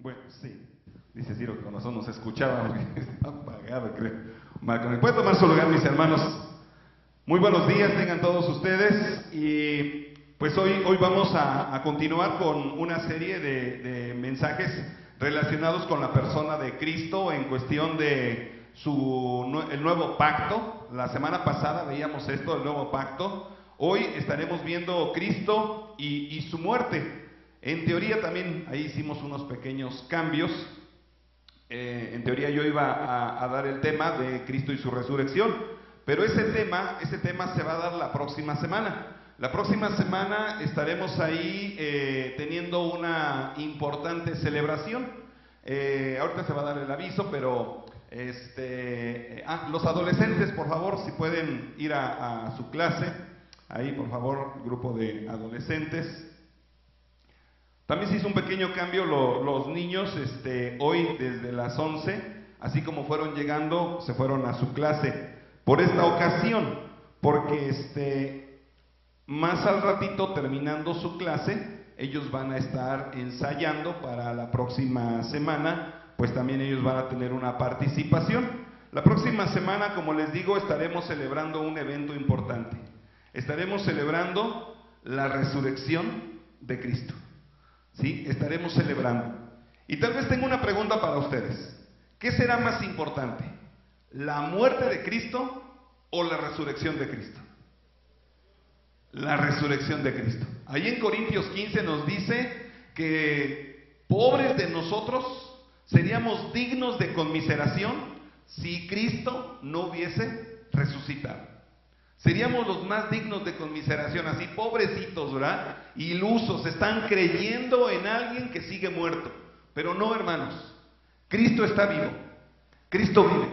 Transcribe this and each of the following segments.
Bueno, sí. Dice Ciro que con nosotros no se escuchaba porque está apagado, creo. Marco, ¿puede tomar su lugar, mis hermanos? Muy buenos días, tengan todos ustedes. Y pues hoy vamos a continuar con una serie de mensajes relacionados con la persona de Cristo en cuestión de el nuevo pacto. La semana pasada veíamos esto, el nuevo pacto. Hoy estaremos viendo Cristo y su muerte. En teoría también ahí hicimos unos pequeños cambios. En teoría yo iba a dar el tema de Cristo y su resurrección, pero ese tema se va a dar la próxima semana. La próxima semana estaremos ahí teniendo una importante celebración. Ahorita se va a dar el aviso, pero los adolescentes, por favor, si pueden ir a su clase, ahí por favor, grupo de adolescentes. También se hizo un pequeño cambio, los niños hoy desde las 11, así como fueron llegando, se fueron a su clase por esta ocasión, porque más al ratito terminando su clase, ellos van a estar ensayando para la próxima semana, pues también ellos van a tener una participación. La próxima semana, como les digo, estaremos celebrando un evento importante. Estaremos celebrando la resurrección de Cristo. ¿Sí? Estaremos celebrando. Y tal vez tengo una pregunta para ustedes. ¿Qué será más importante? ¿La muerte de Cristo o la resurrección de Cristo? La resurrección de Cristo. Ahí en Corintios 15 nos dice que pobres de nosotros seríamos dignos de conmiseración si Cristo no hubiese resucitado. Seríamos los más dignos de conmiseración, así pobrecitos, ¿verdad? Ilusos, están creyendo en alguien que sigue muerto. Pero no, hermanos, Cristo está vivo, Cristo vive,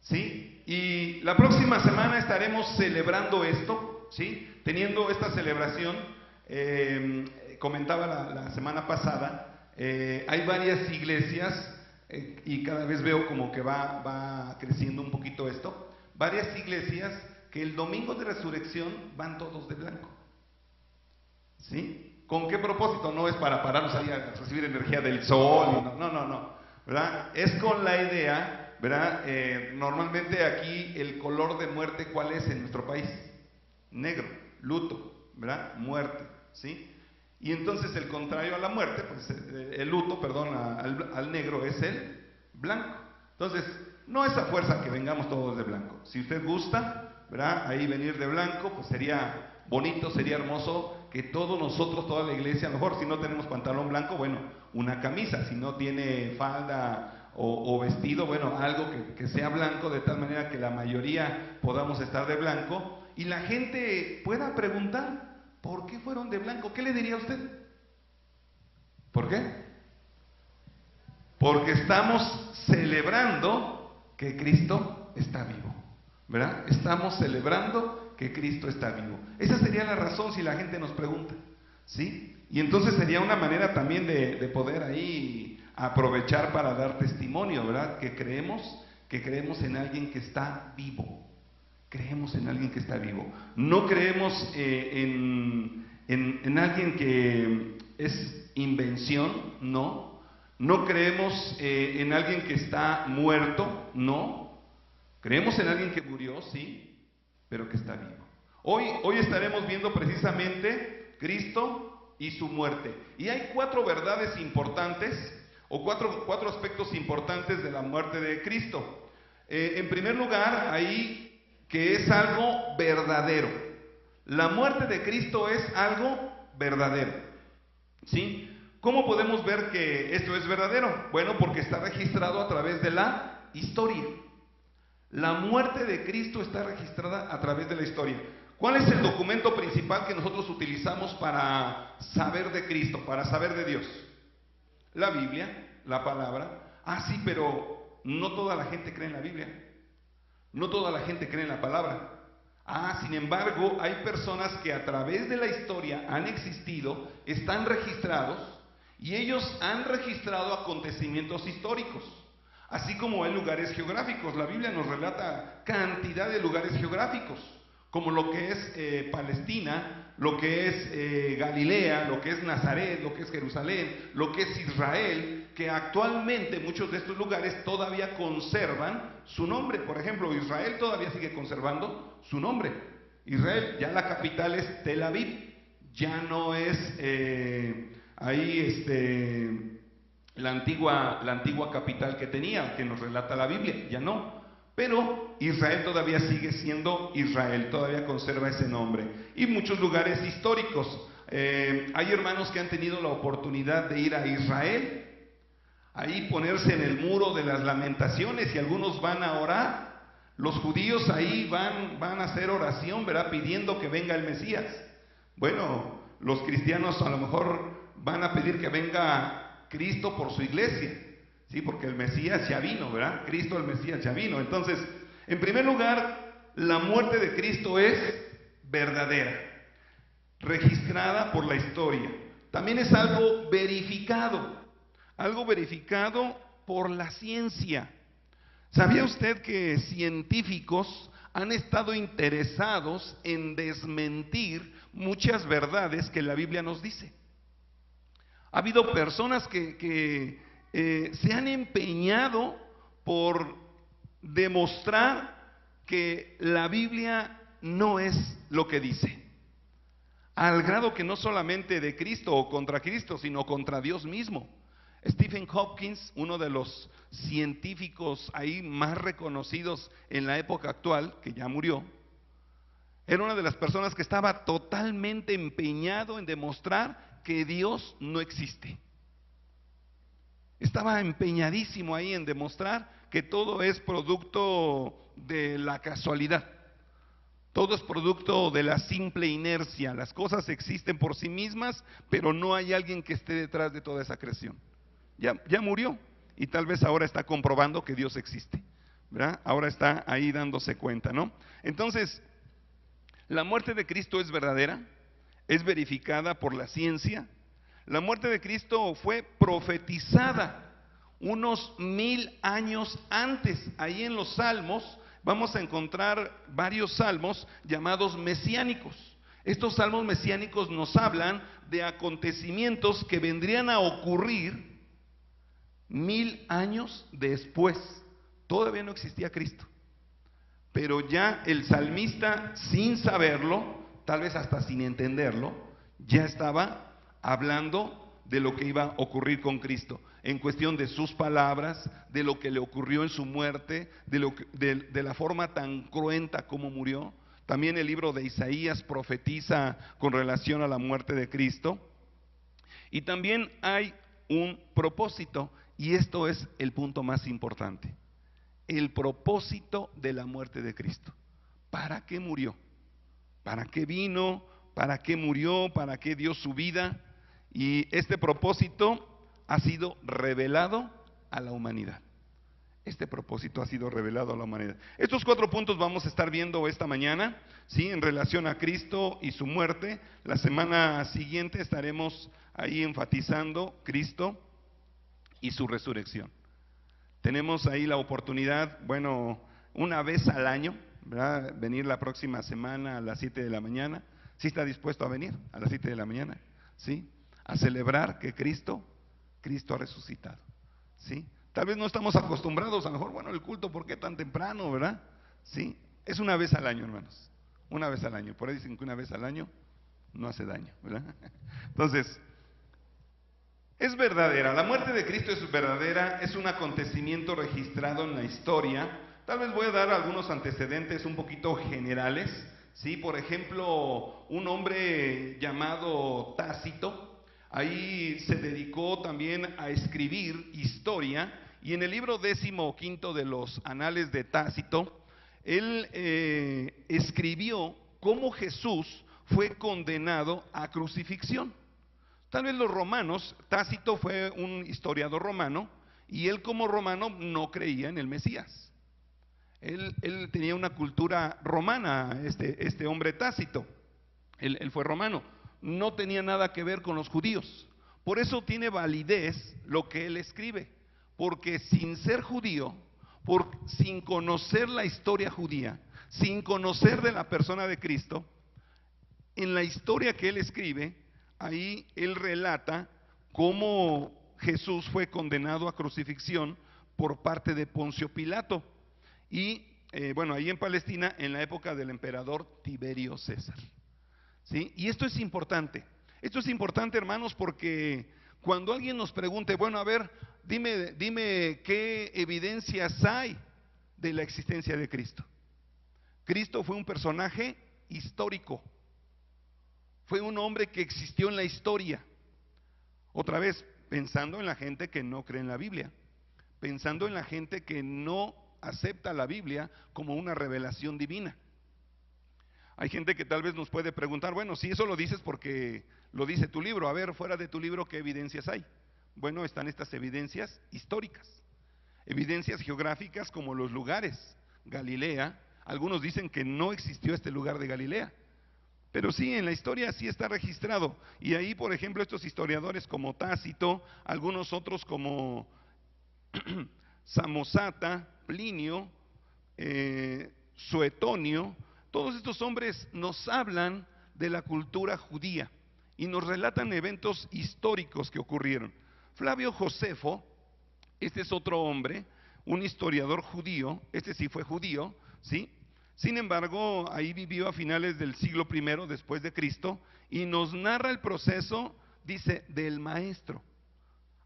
¿sí? Y la próxima semana estaremos celebrando esto, ¿sí? Teniendo esta celebración, comentaba la semana pasada, hay varias iglesias, y cada vez veo como que va creciendo un poquito esto, varias iglesias que el domingo de resurrección van todos de blanco. ¿Sí? ¿Con qué propósito? No es para pararnos ahí a recibir energía del sol, no, ¿verdad? Es con la idea, ¿verdad? Normalmente aquí el color de muerte, ¿cuál es en nuestro país? Negro, luto, ¿verdad? Muerte, ¿sí? Y entonces el contrario a la muerte, pues el luto, perdón, al negro es el blanco. Entonces, no es a fuerza que vengamos todos de blanco. Si usted gusta, ¿verdad? Ahí venir de blanco, pues sería bonito, sería hermoso que todos nosotros, toda la iglesia, a lo mejor si no tenemos pantalón blanco, bueno, una camisa, si no tiene falda o vestido, bueno, algo que sea blanco, de tal manera que la mayoría podamos estar de blanco y la gente pueda preguntar, ¿por qué fueron de blanco? ¿Qué le diría a usted? ¿Por qué? Porque estamos celebrando que Cristo está vivo, ¿verdad? Estamos celebrando que Cristo está vivo. Esa sería la razón si la gente nos pregunta, ¿sí? Y entonces sería una manera también de poder ahí aprovechar para dar testimonio, ¿verdad? Que creemos en alguien que está vivo. Creemos en alguien que está vivo. No creemos en alguien que es invención, no. No creemos en alguien que está muerto, no. Creemos en alguien que murió, sí, pero que está vivo. Hoy estaremos viendo precisamente Cristo y su muerte. Y hay 4 verdades importantes, o cuatro aspectos importantes de la muerte de Cristo. En primer lugar, ahí que es algo verdadero. La muerte de Cristo es algo verdadero, ¿sí? ¿Cómo podemos ver que esto es verdadero? Bueno, porque está registrado a través de la historia. La muerte de Cristo está registrada a través de la historia. ¿Cuál es el documento principal que nosotros utilizamos para saber de Cristo, para saber de Dios? La Biblia, la palabra. Ah, sí, pero no toda la gente cree en la Biblia. No toda la gente cree en la palabra. Ah, sin embargo, hay personas que a través de la historia han existido, están registrados, y ellos han registrado acontecimientos históricos. Así como hay lugares geográficos, la Biblia nos relata cantidad de lugares geográficos, como lo que es Palestina, lo que es Galilea, lo que es Nazaret, lo que es Jerusalén, lo que es Israel, que actualmente muchos de estos lugares todavía conservan su nombre. Por ejemplo, Israel todavía sigue conservando su nombre. Israel, ya la capital es Tel Aviv, ya no es la antigua capital que tenía, que nos relata la Biblia, ya no. Pero Israel todavía sigue siendo Israel, todavía conserva ese nombre. Y muchos lugares históricos. Hay hermanos que han tenido la oportunidad de ir a Israel, ahí ponerse en el muro de las lamentaciones, y algunos van a orar. Los judíos ahí van a hacer oración, ¿verdad? Pidiendo que venga el Mesías. Bueno, los cristianos a lo mejor van a pedir que venga Cristo por su iglesia, sí, porque el Mesías ya vino, ¿verdad? Cristo, el Mesías ya vino. Entonces, en primer lugar, la muerte de Cristo es verdadera, registrada por la historia. También es algo verificado por la ciencia. ¿Sabía usted que científicos han estado interesados en desmentir muchas verdades que la Biblia nos dice? Ha habido personas que se han empeñado por demostrar que la Biblia no es lo que dice, al grado que no solamente de Cristo o contra Cristo, sino contra Dios mismo. Stephen Hopkins, uno de los científicos ahí más reconocidos en la época actual, que ya murió, era una de las personas que estaba totalmente empeñado en demostrar que Dios no existe. Estaba empeñadísimo ahí en demostrar que todo es producto de la casualidad. Todo es producto de la simple inercia. Las cosas existen por sí mismas, pero no hay alguien que esté detrás de toda esa creación. Ya murió, y tal vez ahora está comprobando que Dios existe, ¿verdad? Ahora está ahí dándose cuenta, ¿no? Entonces, la muerte de Cristo es verdadera, es verificada por la ciencia. La muerte de Cristo fue profetizada unos 1000 años antes. Ahí en los Salmos vamos a encontrar varios salmos llamados mesiánicos. Estos salmos mesiánicos nos hablan de acontecimientos que vendrían a ocurrir 1000 años después. Todavía no existía Cristo, pero ya el salmista, sin saberlo, tal vez hasta sin entenderlo, ya estaba hablando de lo que iba a ocurrir con Cristo, en cuestión de sus palabras, de lo que le ocurrió en su muerte, de la forma tan cruenta como murió. También el libro de Isaías profetiza con relación a la muerte de Cristo. Y también hay un propósito, y esto es el punto más importante: el propósito de la muerte de Cristo. ¿Para qué murió? ¿Para qué vino? ¿Para qué murió? ¿Para qué dio su vida? Y este propósito ha sido revelado a la humanidad. Este propósito ha sido revelado a la humanidad. Estos 4 puntos vamos a estar viendo esta mañana, ¿sí? En relación a Cristo y su muerte. La semana siguiente estaremos ahí enfatizando Cristo y su resurrección. Tenemos ahí la oportunidad, bueno, una vez al año, ¿verdad? Venir la próxima semana a las 7 de la mañana. ¿Sí está dispuesto a venir a las 7 de la mañana? ¿Sí? A celebrar que Cristo ha resucitado, ¿sí? Tal vez no estamos acostumbrados, a lo mejor, bueno, el culto, ¿por qué tan temprano, verdad? ¿Sí? Es una vez al año, hermanos, una vez al año. Por ahí dicen que una vez al año no hace daño, ¿verdad? Entonces, es verdadera, la muerte de Cristo es verdadera, es un acontecimiento registrado en la historia. Tal vez voy a dar algunos antecedentes un poquito generales, ¿sí? Por ejemplo, un hombre llamado Tácito, ahí se dedicó también a escribir historia, y en el libro 15 de los Anales de Tácito, él escribió cómo Jesús fue condenado a crucifixión. Tal vez los romanos, Tácito fue un historiador romano, y él como romano no creía en el Mesías. Él tenía una cultura romana, este hombre Tácito, él fue romano, no tenía nada que ver con los judíos. Por eso tiene validez lo que él escribe, porque sin ser judío, sin conocer la historia judía, sin conocer de la persona de Cristo, en la historia que él escribe, ahí él relata cómo Jesús fue condenado a crucifixión por parte de Poncio Pilato. Y bueno, ahí en Palestina, en la época del emperador Tiberio César. ¿Sí? Y esto es importante. Esto es importante, hermanos, porque cuando alguien nos pregunte, bueno, a ver, dime qué evidencias hay de la existencia de Cristo. Cristo fue un personaje histórico. Fue un hombre que existió en la historia. Otra vez, pensando en la gente que no cree en la Biblia, pensando en la gente que no acepta la Biblia como una revelación divina. Hay gente que tal vez nos puede preguntar, bueno, si eso lo dices porque lo dice tu libro, a ver, fuera de tu libro, ¿qué evidencias hay? Bueno, están estas evidencias históricas, evidencias geográficas como los lugares. Galilea, algunos dicen que no existió este lugar de Galilea, pero sí, en la historia sí está registrado. Y ahí, por ejemplo, estos historiadores como Tácito, algunos otros como Samosata, Plinio, Suetonio, todos estos hombres nos hablan de la cultura judía y nos relatan eventos históricos que ocurrieron. Flavio Josefo, este es otro hombre, un historiador judío, este sí fue judío, ¿sí? Sin embargo, ahí vivió a finales del siglo I después de Cristo y nos narra el proceso, dice, del maestro.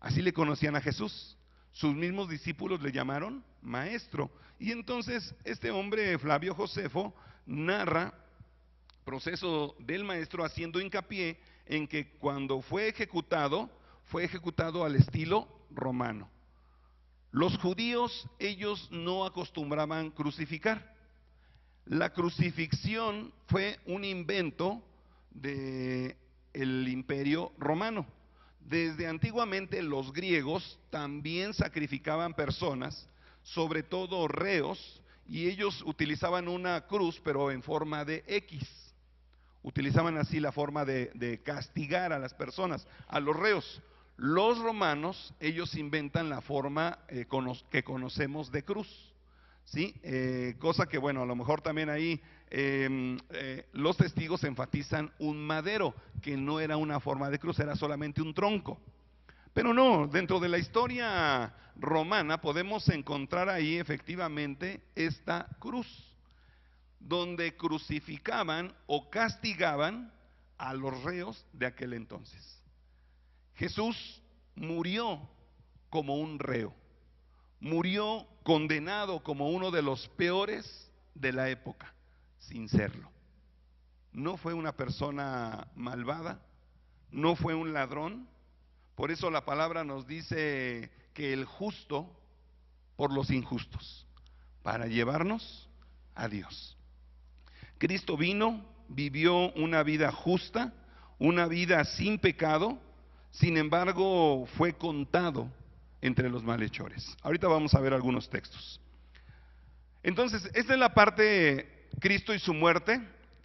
Así le conocían a Jesús. Sus mismos discípulos le llamaron maestro. Y entonces este hombre, Flavio Josefo, narra el proceso del maestro haciendo hincapié en que cuando fue ejecutado al estilo romano. Los judíos, ellos no acostumbraban crucificar. La crucifixión fue un invento del imperio romano. Desde antiguamente los griegos también sacrificaban personas, sobre todo reos, y ellos utilizaban una cruz, pero en forma de X. Utilizaban así la forma de castigar a las personas, a los reos. Los romanos, ellos inventan la forma que conocemos de cruz. ¿Sí? Cosa que, bueno, a lo mejor también ahí los testigos enfatizan un madero, que no era una forma de cruz, era solamente un tronco. Pero no, dentro de la historia romana podemos encontrar ahí efectivamente esta cruz, donde crucificaban o castigaban a los reos de aquel entonces. Jesús murió como un reo. Murió condenado como uno de los peores de la época, sin serlo. No fue una persona malvada, no fue un ladrón. Por eso la palabra nos dice que el justo por los injustos, para llevarnos a Dios. Cristo vino, vivió una vida justa, una vida sin pecado, sin embargo fue contado entre los malhechores. Ahorita vamos a ver algunos textos. Entonces, esta es la parte, Cristo y su muerte.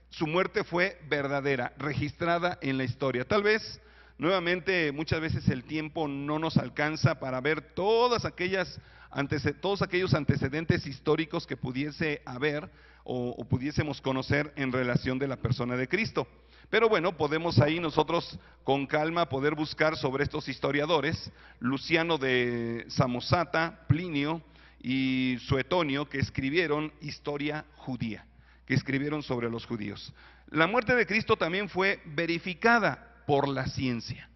Su muerte fue verdadera, registrada en la historia. Tal vez, nuevamente, muchas veces el tiempo no nos alcanza para ver todos aquellos antecedentes históricos que pudiese haber o pudiésemos conocer en relación de la persona de Cristo. Pero bueno, podemos ahí nosotros con calma poder buscar sobre estos historiadores, Luciano de Samosata, Plinio y Suetonio, que escribieron historia judía, que escribieron sobre los judíos. La muerte de Cristo también fue verificada por la ciencia.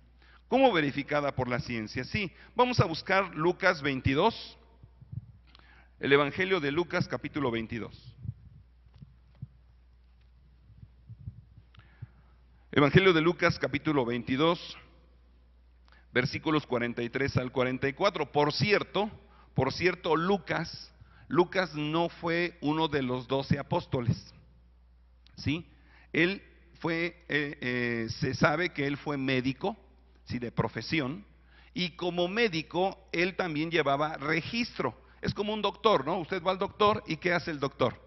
¿Cómo verificada por la ciencia? Sí, vamos a buscar Lucas 22, el Evangelio de Lucas capítulo 22. Evangelio de Lucas capítulo 22, versículos 43 al 44. Por cierto, Lucas no fue uno de los 12 apóstoles, ¿sí? Él fue, se sabe que él fue médico, ¿sí? De profesión, y como médico él también llevaba registro. Es como un doctor, ¿no? Usted va al doctor y ¿qué hace el doctor?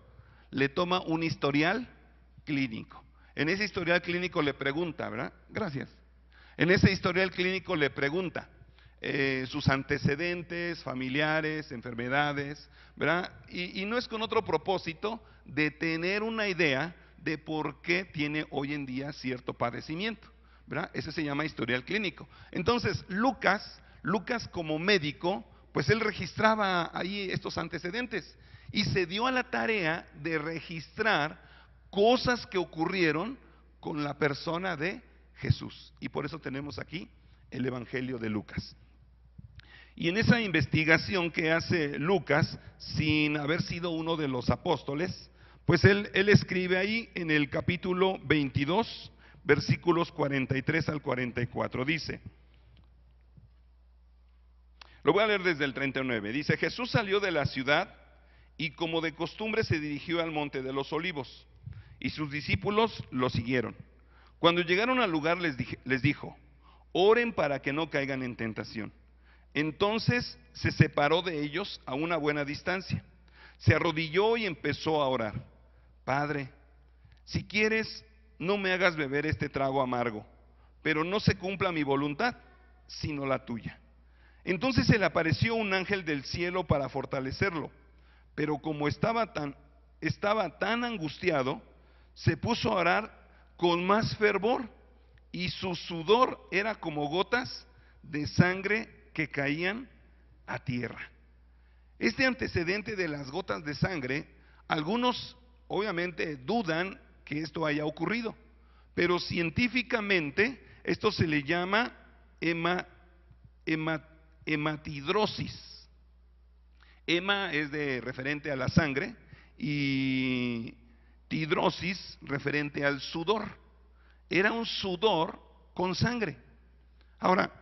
Le toma un historial clínico. En ese historial clínico le pregunta, ¿verdad? Gracias. En ese historial clínico le pregunta sus antecedentes familiares, enfermedades, ¿verdad? Y no es con otro propósito de tener una idea de por qué tiene hoy en día cierto padecimiento, ¿verdad? Ese se llama historial clínico. Entonces, Lucas Lucas, como médico, pues él registraba ahí estos antecedentes y se dio a la tarea de registrar cosas que ocurrieron con la persona de Jesús. Y por eso tenemos aquí el Evangelio de Lucas. Y en esa investigación que hace Lucas, sin haber sido uno de los apóstoles, pues él escribe ahí en el capítulo 22, versículos 43 al 44, dice, lo voy a leer desde el 39, dice: Jesús salió de la ciudad y como de costumbre se dirigió al monte de los olivos, y sus discípulos lo siguieron. Cuando llegaron al lugar les dijo: oren para que no caigan en tentación. Entonces se separó de ellos a una buena distancia, se arrodilló y empezó a orar: Padre, si quieres, no me hagas beber este trago amargo, pero no se cumpla mi voluntad, sino la tuya. Entonces se le apareció un ángel del cielo para fortalecerlo, pero como estaba tan angustiado, se puso a orar con más fervor, y su sudor era como gotas de sangre que caían a tierra. Este antecedente de las gotas de sangre, algunos obviamente dudan que esto haya ocurrido, pero científicamente esto se le llama hematidrosis. Hema es de referente a la sangre y tidrosis referente al sudor. Era un sudor con sangre. Ahora,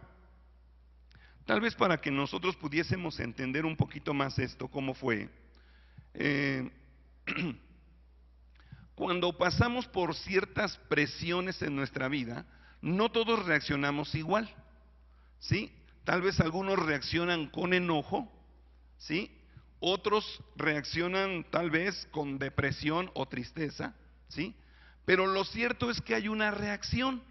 tal vez para que nosotros pudiésemos entender un poquito más esto, cómo fue. Cuando pasamos por ciertas presiones en nuestra vida, no todos reaccionamos igual, ¿sí? Tal vez algunos reaccionan con enojo, ¿sí? Otros reaccionan tal vez con depresión o tristeza, ¿sí? Pero lo cierto es que hay una reacción,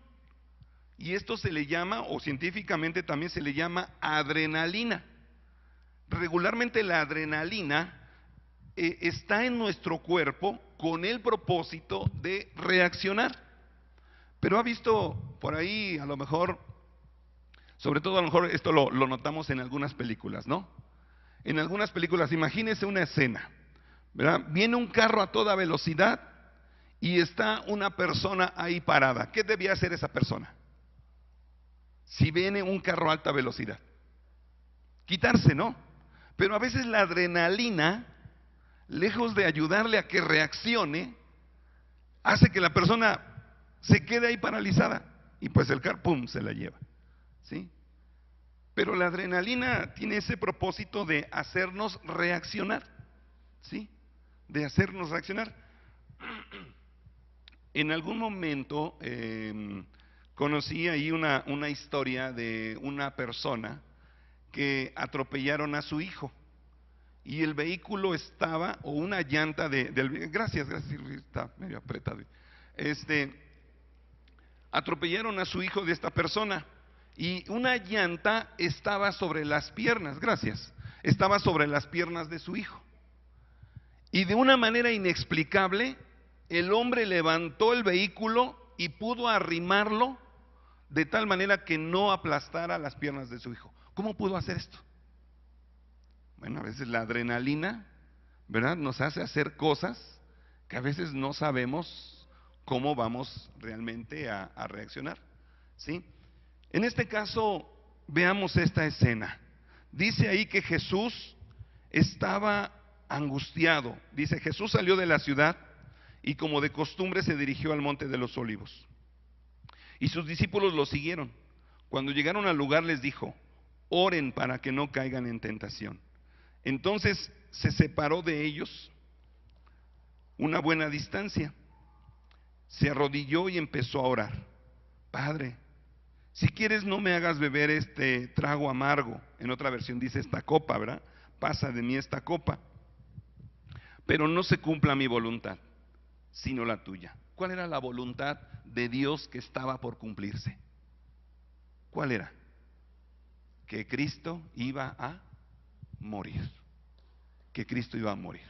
y esto se le llama, o científicamente también se le llama adrenalina. Regularmente la adrenalina está en nuestro cuerpo con el propósito de reaccionar. Pero ha visto por ahí, a lo mejor, sobre todo a lo mejor esto lo notamos en algunas películas, ¿no? En algunas películas, imagínense una escena, ¿verdad? Viene un carro a toda velocidad y está una persona ahí parada. ¿Qué debía hacer esa persona? Si viene un carro a alta velocidad, quitarse, ¿no? Pero a veces la adrenalina, lejos de ayudarle a que reaccione, hace que la persona se quede ahí paralizada y pues el carro, ¡pum!, se la lleva, ¿sí? Pero la adrenalina tiene ese propósito de hacernos reaccionar, ¿sí? De hacernos reaccionar. En algún momento conocí ahí una historia de una persona que atropellaron a su hijo y el vehículo estaba, o una llanta gracias, está medio apretado. Atropellaron a su hijo de esta persona y una llanta estaba sobre las piernas, estaba sobre las piernas de su hijo. Y de una manera inexplicable, el hombre levantó el vehículo y pudo arrimarlo de tal manera que no aplastara las piernas de su hijo. ¿Cómo pudo hacer esto? Bueno, a veces la adrenalina, ¿verdad?, nos hace hacer cosas que a veces no sabemos cómo vamos realmente a reaccionar, ¿sí? En este caso, veamos esta escena. Dice ahí que Jesús estaba angustiado. Dice: Jesús salió de la ciudad y como de costumbre se dirigió al monte de los olivos. Y sus discípulos lo siguieron. Cuando llegaron al lugar les dijo: oren para que no caigan en tentación. Entonces se separó de ellos una buena distancia, se arrodilló y empezó a orar: Padre, si quieres, no me hagas beber este trago amargo. En otra versión dice esta copa, ¿verdad? Pasa de mí esta copa, pero no se cumpla mi voluntad, sino la tuya. ¿Cuál era la voluntad de Dios que estaba por cumplirse? ¿Cuál era? Que Cristo iba a morir. Que Cristo iba a morir.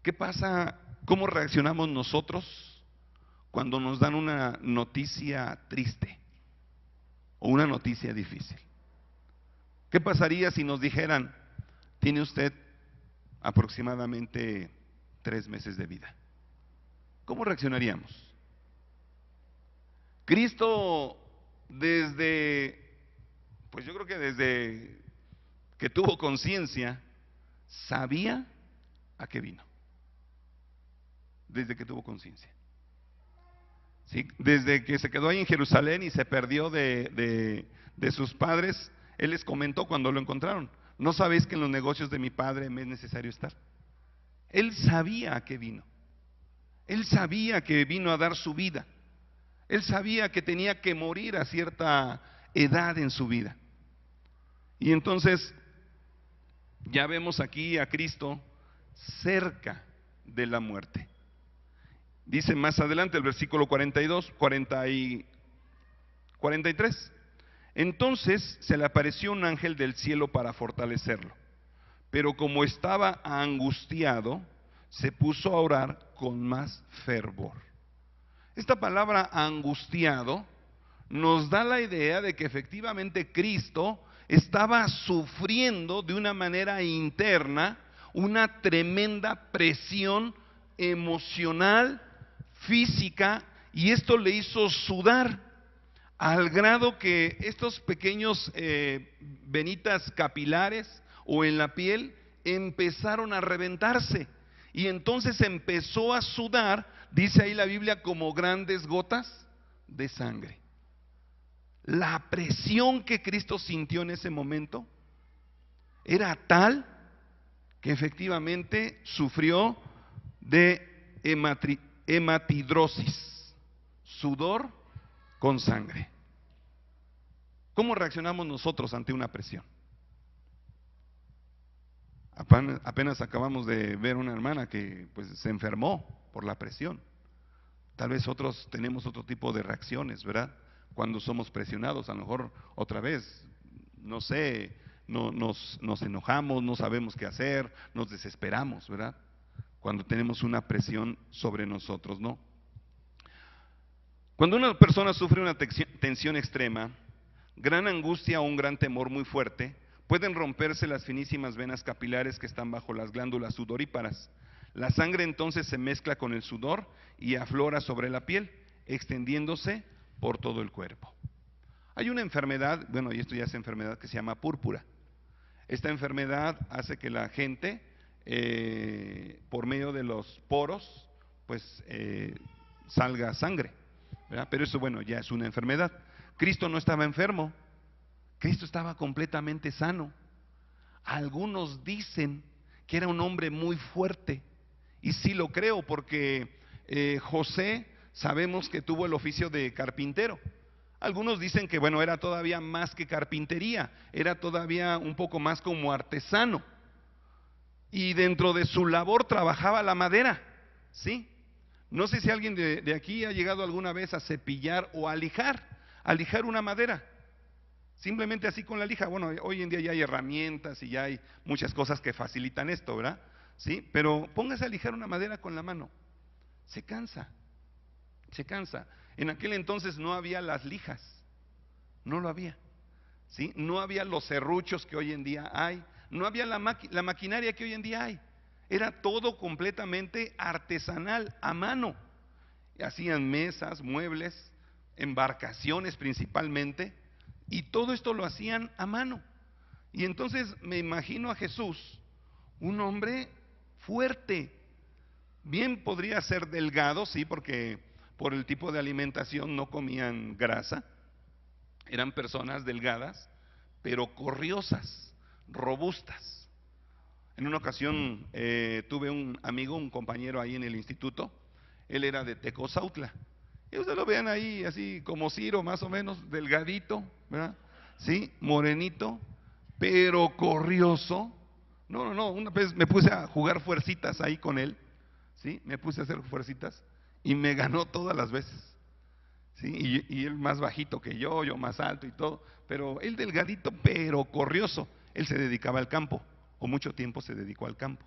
¿Qué pasa? ¿Cómo reaccionamos nosotros cuando nos dan una noticia triste o una noticia difícil? ¿Qué pasaría si nos dijeran, tiene usted aproximadamente 3 meses de vida? ¿Cómo reaccionaríamos? Cristo pues yo creo que desde que tuvo conciencia, sabía a qué vino. Desde que tuvo conciencia. ¿Sí? Desde que se quedó ahí en Jerusalén y se perdió de sus padres, Él les comentó cuando lo encontraron: ¿no sabéis que en los negocios de mi Padre me es necesario estar? Él sabía a qué vino. Él sabía que vino a dar su vida. Él sabía que tenía que morir a cierta edad en su vida. Y entonces ya vemos aquí a Cristo cerca de la muerte. Dice más adelante el versículo 42, 43. Entonces se le apareció un ángel del cielo para fortalecerlo, pero como estaba angustiado, se puso a orar con más fervor. Esta palabra angustiado nos da la idea de que efectivamente Cristo estaba sufriendo de una manera interna una tremenda presión emocional, física, y esto le hizo sudar al grado que estos pequeños venitas capilares o en la piel empezaron a reventarse, y entonces empezó a sudar, dice ahí la Biblia, como grandes gotas de sangre. La presión que Cristo sintió en ese momento era tal que efectivamente sufrió de hematidrosis, sudor con sangre. ¿Cómo reaccionamos nosotros ante una presión? Apenas acabamos de ver una hermana que pues se enfermó por la presión. Tal vez otros tenemos otro tipo de reacciones, ¿verdad? Cuando somos presionados, a lo mejor otra vez, no sé, nos enojamos, no sabemos qué hacer, nos desesperamos, ¿verdad? Cuando tenemos una presión sobre nosotros, ¿no? Cuando una persona sufre una tensión extrema, gran angustia o un gran temor muy fuerte, pueden romperse las finísimas venas capilares que están bajo las glándulas sudoríparas. La sangre entonces se mezcla con el sudor y aflora sobre la piel, extendiéndose por todo el cuerpo. Hay una enfermedad, bueno, y esto ya es enfermedad, que se llama púrpura. Esta enfermedad hace que la gente, por medio de los poros, pues salga sangre, ¿verdad? Pero eso, bueno, ya es una enfermedad. Cristo no estaba enfermo, Cristo estaba completamente sano. Algunos dicen que era un hombre muy fuerte, y sí lo creo, porque José sabemos que tuvo el oficio de carpintero. Algunos dicen que bueno, era todavía más que carpintería, era todavía un poco más como artesano, y dentro de su labor trabajaba la madera, ¿sí? No sé si alguien de aquí ha llegado alguna vez a cepillar o a lijar una madera, simplemente así con la lija. Bueno, hoy en día ya hay herramientas y ya hay muchas cosas que facilitan esto, ¿verdad? ¿Sí? Pero póngase a lijar una madera con la mano, se cansa. En aquel entonces no había las lijas, no lo había, ¿sí? No había los serruchos que hoy en día hay, no había la maquinaria que hoy en día hay, era todo completamente artesanal, a mano. Hacían mesas, muebles, embarcaciones principalmente, y todo esto lo hacían a mano. Y entonces me imagino a Jesús, un hombre fuerte, bien podría ser delgado, sí, porque por el tipo de alimentación no comían grasa, eran personas delgadas, pero corriosas, robustas. En una ocasión tuve un amigo, un compañero ahí en el instituto, él era de Tecozautla, y ustedes lo vean ahí así como Ciro, más o menos, delgadito, ¿verdad? Sí, morenito, pero corrioso. No, una vez me puse a jugar fuercitas ahí con él, ¿sí? Me puse a hacer fuercitas y me ganó todas las veces, ¿sí? Y él más bajito que yo más alto y todo, pero él delgadito pero corrioso. Él se dedicaba al campo, o mucho tiempo se dedicó al campo,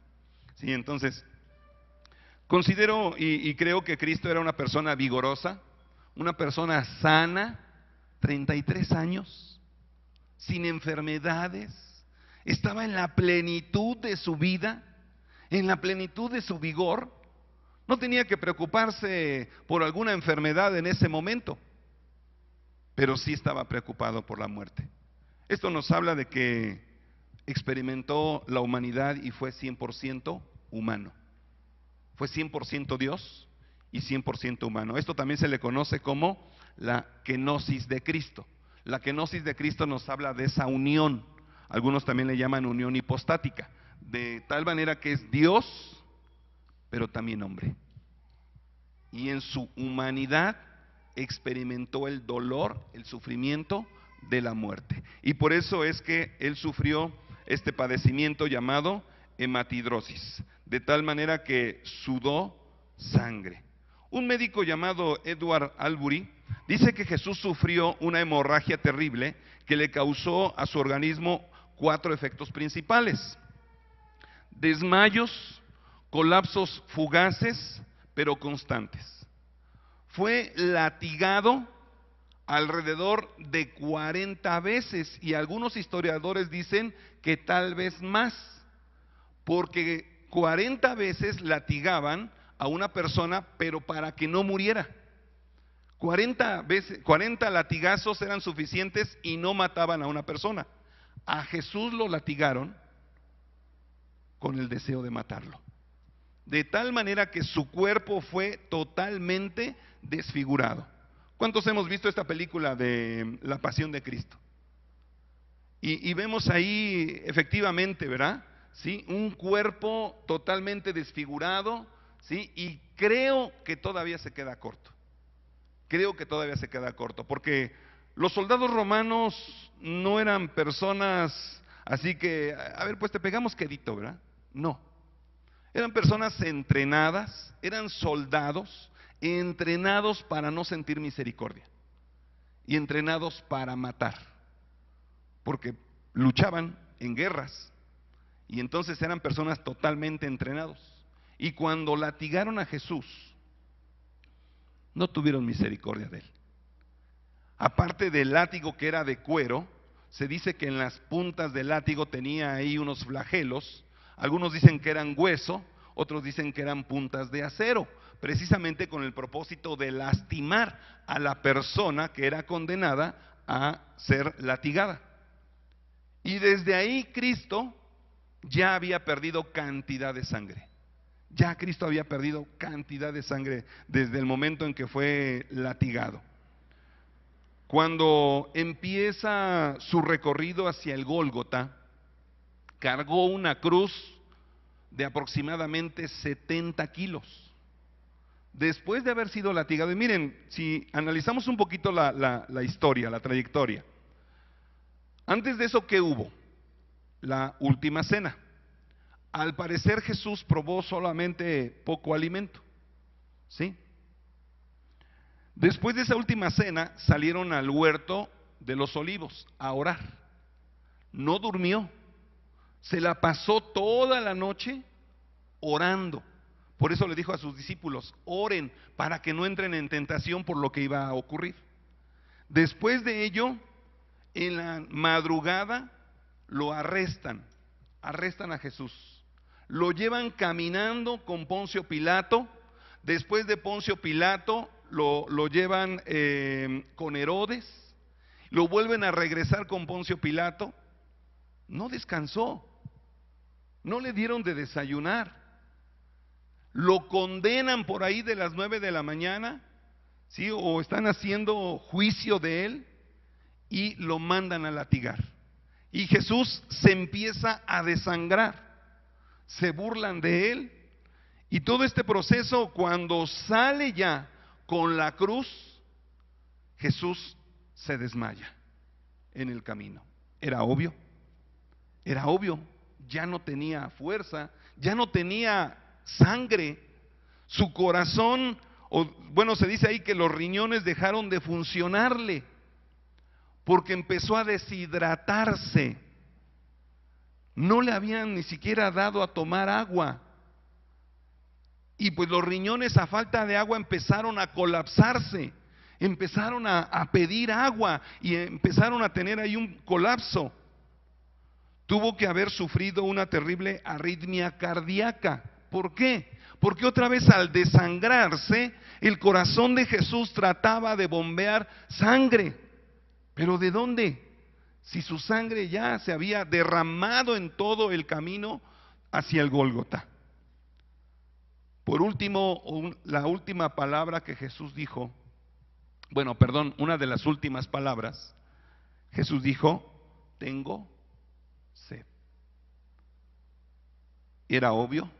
¿sí? Entonces considero y creo que Cristo era una persona vigorosa, una persona sana, 33 años, sin enfermedades, estaba en la plenitud de su vida, en la plenitud de su vigor. No tenía que preocuparse por alguna enfermedad en ese momento, pero sí estaba preocupado por la muerte. Esto nos habla de que experimentó la humanidad y fue 100% humano. Fue 100% Dios y 100% humano. Esto también se le conoce como la kenosis de Cristo. La kenosis de Cristo nos habla de esa unión. Algunos también le llaman unión hipostática, de tal manera que es Dios, pero también hombre. Y en su humanidad experimentó el dolor, el sufrimiento de la muerte. Y por eso es que él sufrió este padecimiento llamado hematidrosis, de tal manera que sudó sangre. Un médico llamado Edward Albury dice que Jesús sufrió una hemorragia terrible que le causó a su organismo 4 efectos principales: desmayos, colapsos fugaces pero constantes. Fue latigado alrededor de 40 veces y algunos historiadores dicen que tal vez más, porque 40 veces latigaban a una persona pero para que no muriera. 40 latigazos eran suficientes y no mataban a una persona. A Jesús lo latigaron con el deseo de matarlo, de tal manera que su cuerpo fue totalmente desfigurado. ¿Cuántos hemos visto esta película de La Pasión de Cristo? Y vemos ahí efectivamente, ¿verdad? ¿Sí? Un cuerpo totalmente desfigurado, ¿sí? Y creo que todavía se queda corto. Creo que todavía se queda corto, porque los soldados romanos no eran personas así que, a ver, pues te pegamos quedito, ¿verdad? No. Eran personas entrenadas, eran soldados entrenados para no sentir misericordia y entrenados para matar, porque luchaban en guerras y entonces eran personas totalmente entrenados. Y cuando latigaron a Jesús, no tuvieron misericordia de él. Aparte del látigo que era de cuero, se dice que en las puntas del látigo tenía ahí unos flagelos. Algunos dicen que eran hueso, otros dicen que eran puntas de acero, precisamente con el propósito de lastimar a la persona que era condenada a ser latigada. Y desde ahí Cristo ya había perdido cantidad de sangre. Ya Cristo había perdido cantidad de sangre desde el momento en que fue latigado. Cuando empieza su recorrido hacia el Gólgota, cargó una cruz de aproximadamente 70 kilos. Después de haber sido latigado, y miren, si analizamos un poquito la historia, la trayectoria. Antes de eso, ¿qué hubo? La última cena. Al parecer Jesús probó solamente poco alimento, ¿sí? Después de esa última cena salieron al huerto de los olivos a orar. No durmió, se la pasó toda la noche orando. Por eso le dijo a sus discípulos: oren para que no entren en tentación por lo que iba a ocurrir. Después de ello, en la madrugada lo arrestan a Jesús. Lo llevan caminando con Poncio Pilato. Después de Poncio Pilato lo llevan con Herodes. Lo vuelven a regresar con Poncio Pilato. No descansó, no le dieron de desayunar. Lo condenan por ahí de las 9 de la mañana, ¿sí? O están haciendo juicio de él y lo mandan a latigar. Y Jesús se empieza a desangrar. Se burlan de él. Y todo este proceso, cuando sale ya con la cruz, Jesús se desmaya en el camino. Era obvio, ya no tenía fuerza, ya no tenía sangre. Su corazón, bueno, se dice ahí que los riñones dejaron de funcionarle, porque empezó a deshidratarse. No le habían ni siquiera dado a tomar agua. Y pues los riñones, a falta de agua, empezaron a colapsarse. Empezaron a pedir agua y empezaron a tener ahí un colapso. Tuvo que haber sufrido una terrible arritmia cardíaca. ¿Por qué? Porque otra vez, al desangrarse, el corazón de Jesús trataba de bombear sangre. ¿Pero de dónde? Si su sangre ya se había derramado en todo el camino hacia el Gólgota. Por último, la última palabra que Jesús dijo, una de las últimas palabras, Jesús dijo: tengo sed. Era obvio,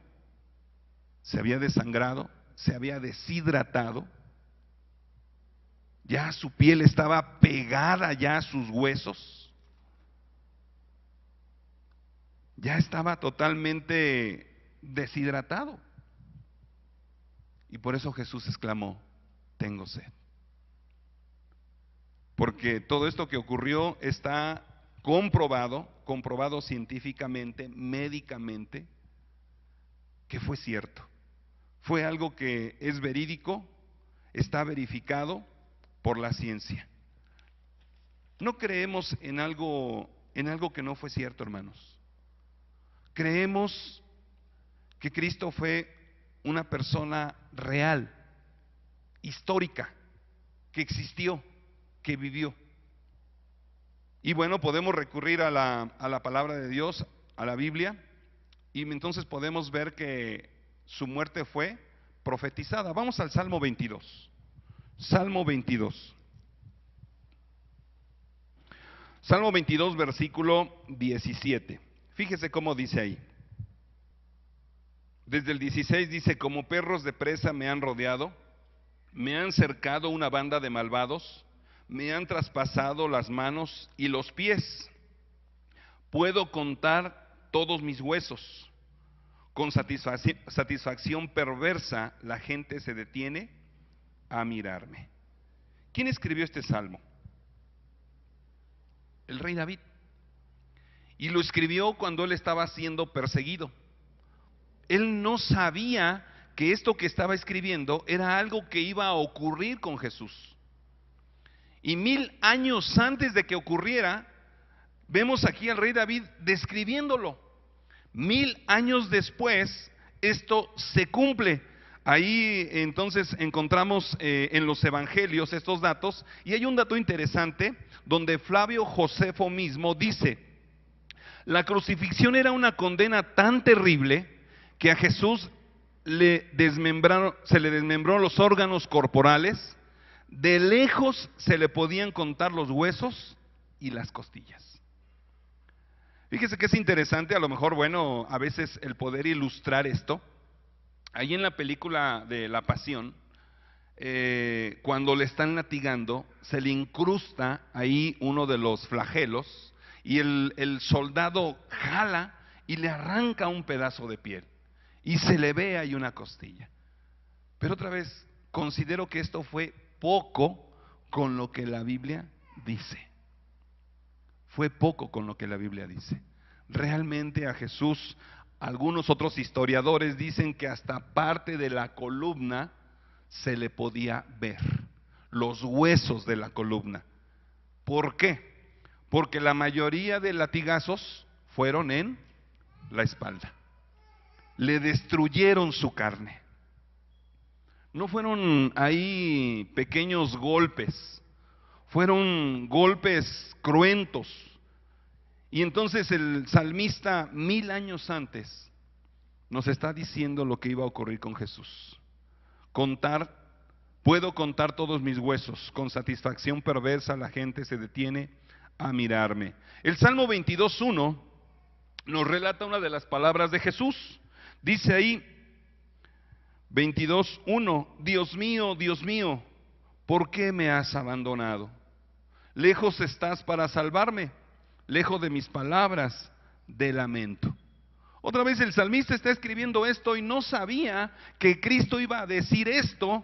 se había desangrado, se había deshidratado, ya su piel estaba pegada ya a sus huesos, ya estaba totalmente deshidratado. Y por eso Jesús exclamó: tengo sed. Porque todo esto que ocurrió está comprobado científicamente, médicamente, que fue cierto. Fue algo que es verídico, está verificado por la ciencia. No creemos en algo que no fue cierto, hermanos. Creemos que Cristo fue una persona real, histórica, que existió, que vivió. Y bueno, podemos recurrir a la palabra de Dios, a la Biblia, y entonces podemos ver que su muerte fue profetizada. Vamos al Salmo 22. Salmo 22. Salmo 22, versículo 17. Fíjese cómo dice ahí. Desde el 16 dice: como perros de presa me han rodeado, me han cercado una banda de malvados, me han traspasado las manos y los pies. Puedo contar todos mis huesos. Con satisfacción perversa la gente se detiene a mirarme. ¿Quién escribió este salmo? El rey David. Y lo escribió cuando él estaba siendo perseguido. Él no sabía que esto que estaba escribiendo era algo que iba a ocurrir con Jesús. Y 1000 años antes de que ocurriera, vemos aquí al rey David describiéndolo. 1000 años después, esto se cumple. Ahí entonces encontramos en los evangelios estos datos, y hay un dato interesante donde Flavio Josefo mismo dice: la crucifixión era una condena tan terrible que a Jesús se le desmembró los órganos corporales, de lejos se le podían contar los huesos y las costillas. Fíjese que es interesante, a lo mejor, a veces el poder ilustrar esto. Ahí en la película de La Pasión, cuando le están latigando, se le incrusta ahí uno de los flagelos, y el soldado jala y le arranca un pedazo de piel, y se le ve ahí una costilla. Pero otra vez, considero que esto fue poco con lo que la Biblia dice. Fue poco con lo que la Biblia dice. Realmente a Jesús, algunos otros historiadores dicen que hasta parte de la columna se le podía ver, los huesos de la columna. ¿Por qué? Porque la mayoría de latigazos fueron en la espalda. Le destruyeron su carne. No fueron ahí pequeños golpes, fueron golpes cruentos. Y entonces el salmista 1000 años antes nos está diciendo lo que iba a ocurrir con Jesús. Puedo contar todos mis huesos, con satisfacción perversa la gente se detiene a mirarme. El Salmo 22:1 nos relata una de las palabras de Jesús. Dice ahí, 22:1: Dios mío, ¿por qué me has abandonado? Lejos estás para salvarme, lejos de mis palabras de lamento. Otra vez el salmista está escribiendo esto y no sabía que Cristo iba a decir esto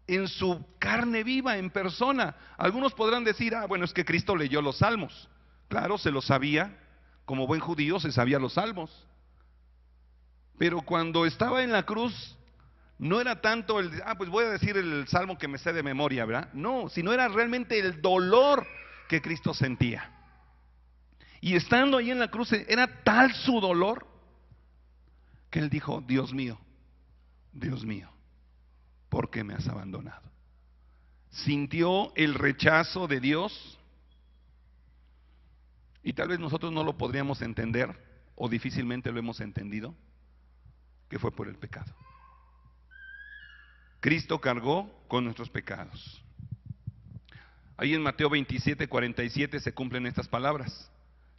en su carne viva, en persona. Algunos podrán decir: es que Cristo leyó los salmos. Claro, se los sabía, como buen judío se sabía los salmos. Pero cuando estaba en la cruz, No era tanto pues voy a decir el salmo que me sé de memoria, ¿verdad? No, sino era realmente el dolor que Cristo sentía. Y estando ahí en la cruz, era tal su dolor que él dijo: Dios mío, ¿por qué me has abandonado? Sintió el rechazo de Dios, y tal vez nosotros no lo podríamos entender, o difícilmente lo hemos entendido, que fue por el pecado. Cristo cargó con nuestros pecados. Ahí en Mateo 27:47 se cumplen estas palabras: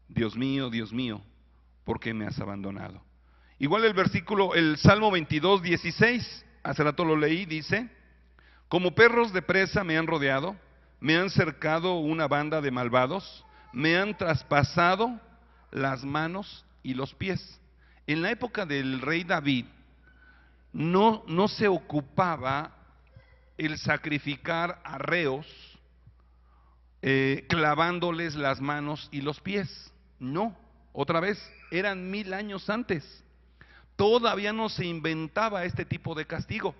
Dios mío, ¿por qué me has abandonado? Igual el Salmo 22:16, hace rato lo leí, dice: como perros de presa me han rodeado, me han cercado una banda de malvados, me han traspasado las manos y los pies. En la época del rey David, no se ocupaba el sacrificar a reos clavándoles las manos y los pies. No, otra vez, eran 1000 años antes. Todavía no se inventaba este tipo de castigo.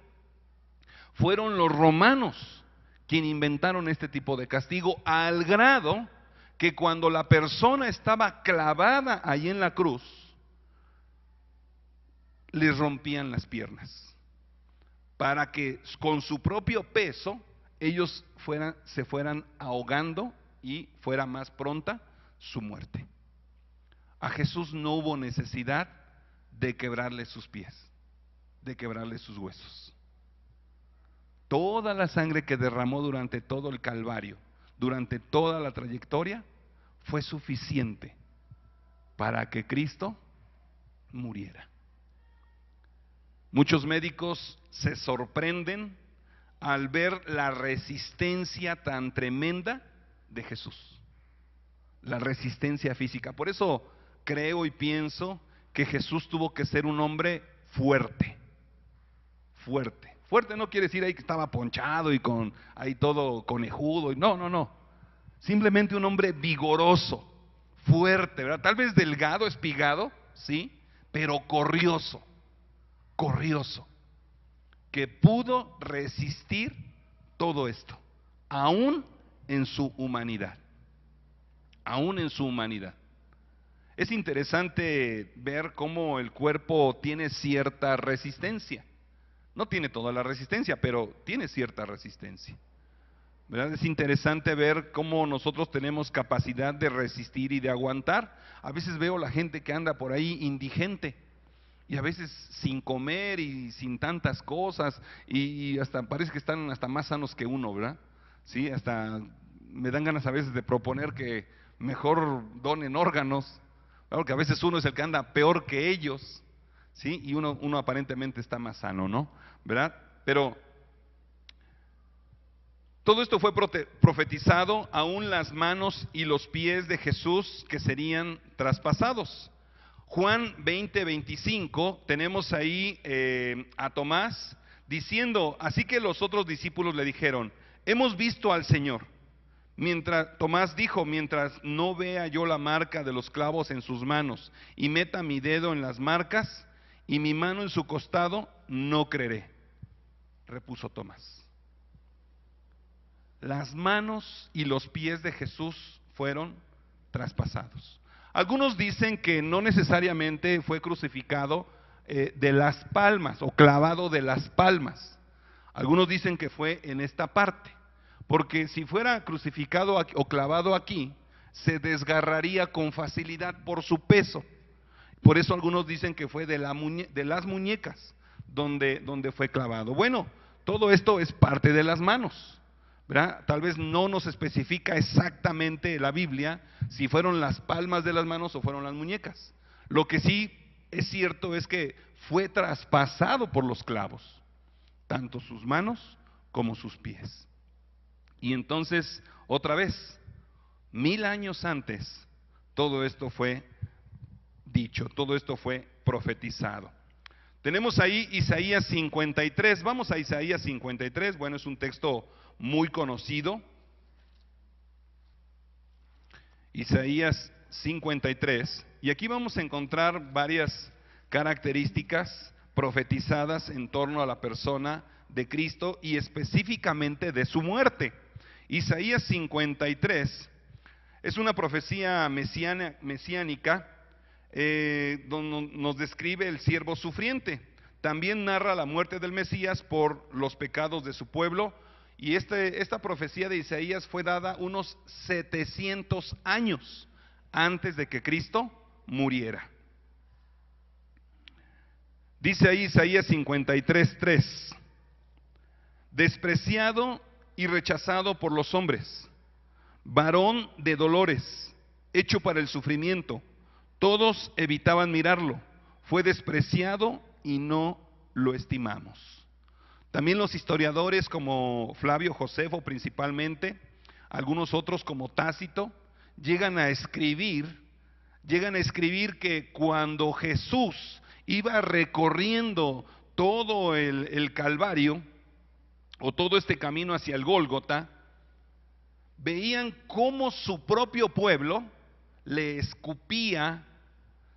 Fueron los romanos quienes inventaron este tipo de castigo, al grado que cuando la persona estaba clavada ahí en la cruz, les rompían las piernas, para que con su propio peso ellos se fueran ahogando y fuera más pronta su muerte. A Jesús no hubo necesidad de quebrarle sus pies, de quebrarle sus huesos. Toda la sangre que derramó durante todo el Calvario, durante toda la trayectoria, fue suficiente para que Cristo muriera. Muchos médicos se sorprenden al ver la resistencia tan tremenda de Jesús, la resistencia física. Por eso creo y pienso que Jesús tuvo que ser un hombre fuerte. Fuerte no quiere decir ahí que estaba ponchado y con ahí todo conejudo. No. Simplemente un hombre vigoroso, fuerte, ¿verdad? Tal vez delgado, espigado, sí, pero corrioso, que pudo resistir todo esto, aún en su humanidad. Es interesante ver cómo el cuerpo tiene cierta resistencia. No tiene toda la resistencia, pero tiene cierta resistencia, ¿verdad? Es interesante ver cómo nosotros tenemos capacidad de resistir y de aguantar. A veces veo la gente que anda por ahí indigente, y a veces sin comer y sin tantas cosas, y hasta parece que están hasta más sanos que uno, ¿verdad? Sí, hasta me dan ganas a veces de proponer que mejor donen órganos, porque a veces uno es el que anda peor que ellos, ¿sí? Y uno aparentemente está más sano, ¿no? ¿Verdad? Pero todo esto fue profetizado, aún las manos y los pies de Jesús que serían traspasados. Juan 20:25, tenemos ahí a Tomás diciendo: así que los otros discípulos le dijeron: hemos visto al Señor. Tomás dijo: mientras no vea yo la marca de los clavos en sus manos y meta mi dedo en las marcas y mi mano en su costado, no creeré. Repuso Tomás. Las manos y los pies de Jesús fueron traspasados. Algunos dicen que no necesariamente fue crucificado de las palmas o clavado de las palmas. Algunos dicen que fue en esta parte, porque si fuera crucificado o clavado aquí, se desgarraría con facilidad por su peso. Por eso algunos dicen que fue de las muñecas donde fue clavado. Bueno, todo esto es parte de las manos, ¿verdad? Tal vez no nos especifica exactamente la Biblia si fueron las palmas de las manos o fueron las muñecas. Lo que sí es cierto es que fue traspasado por los clavos, tanto sus manos como sus pies. Y entonces, otra vez, 1000 años antes, todo esto fue dicho, todo esto fue profetizado. Tenemos ahí Isaías 53, vamos a Isaías 53, bueno, es un texto muy conocido. Isaías 53, y aquí vamos a encontrar varias características profetizadas en torno a la persona de Cristo y específicamente de su muerte. Isaías 53 es una profecía mesiánica donde nos describe el siervo sufriente. También narra la muerte del Mesías por los pecados de su pueblo. Y esta profecía de Isaías fue dada unos 700 años antes de que Cristo muriera. Dice ahí Isaías 53:3: despreciado y rechazado por los hombres, varón de dolores, hecho para el sufrimiento, todos evitaban mirarlo, fue despreciado y no lo estimamos. También los historiadores como Flavio Josefo principalmente, algunos otros como Tácito, llegan a escribir que cuando Jesús iba recorriendo todo el Calvario, o todo este camino hacia el Gólgota, veían cómo su propio pueblo le escupía,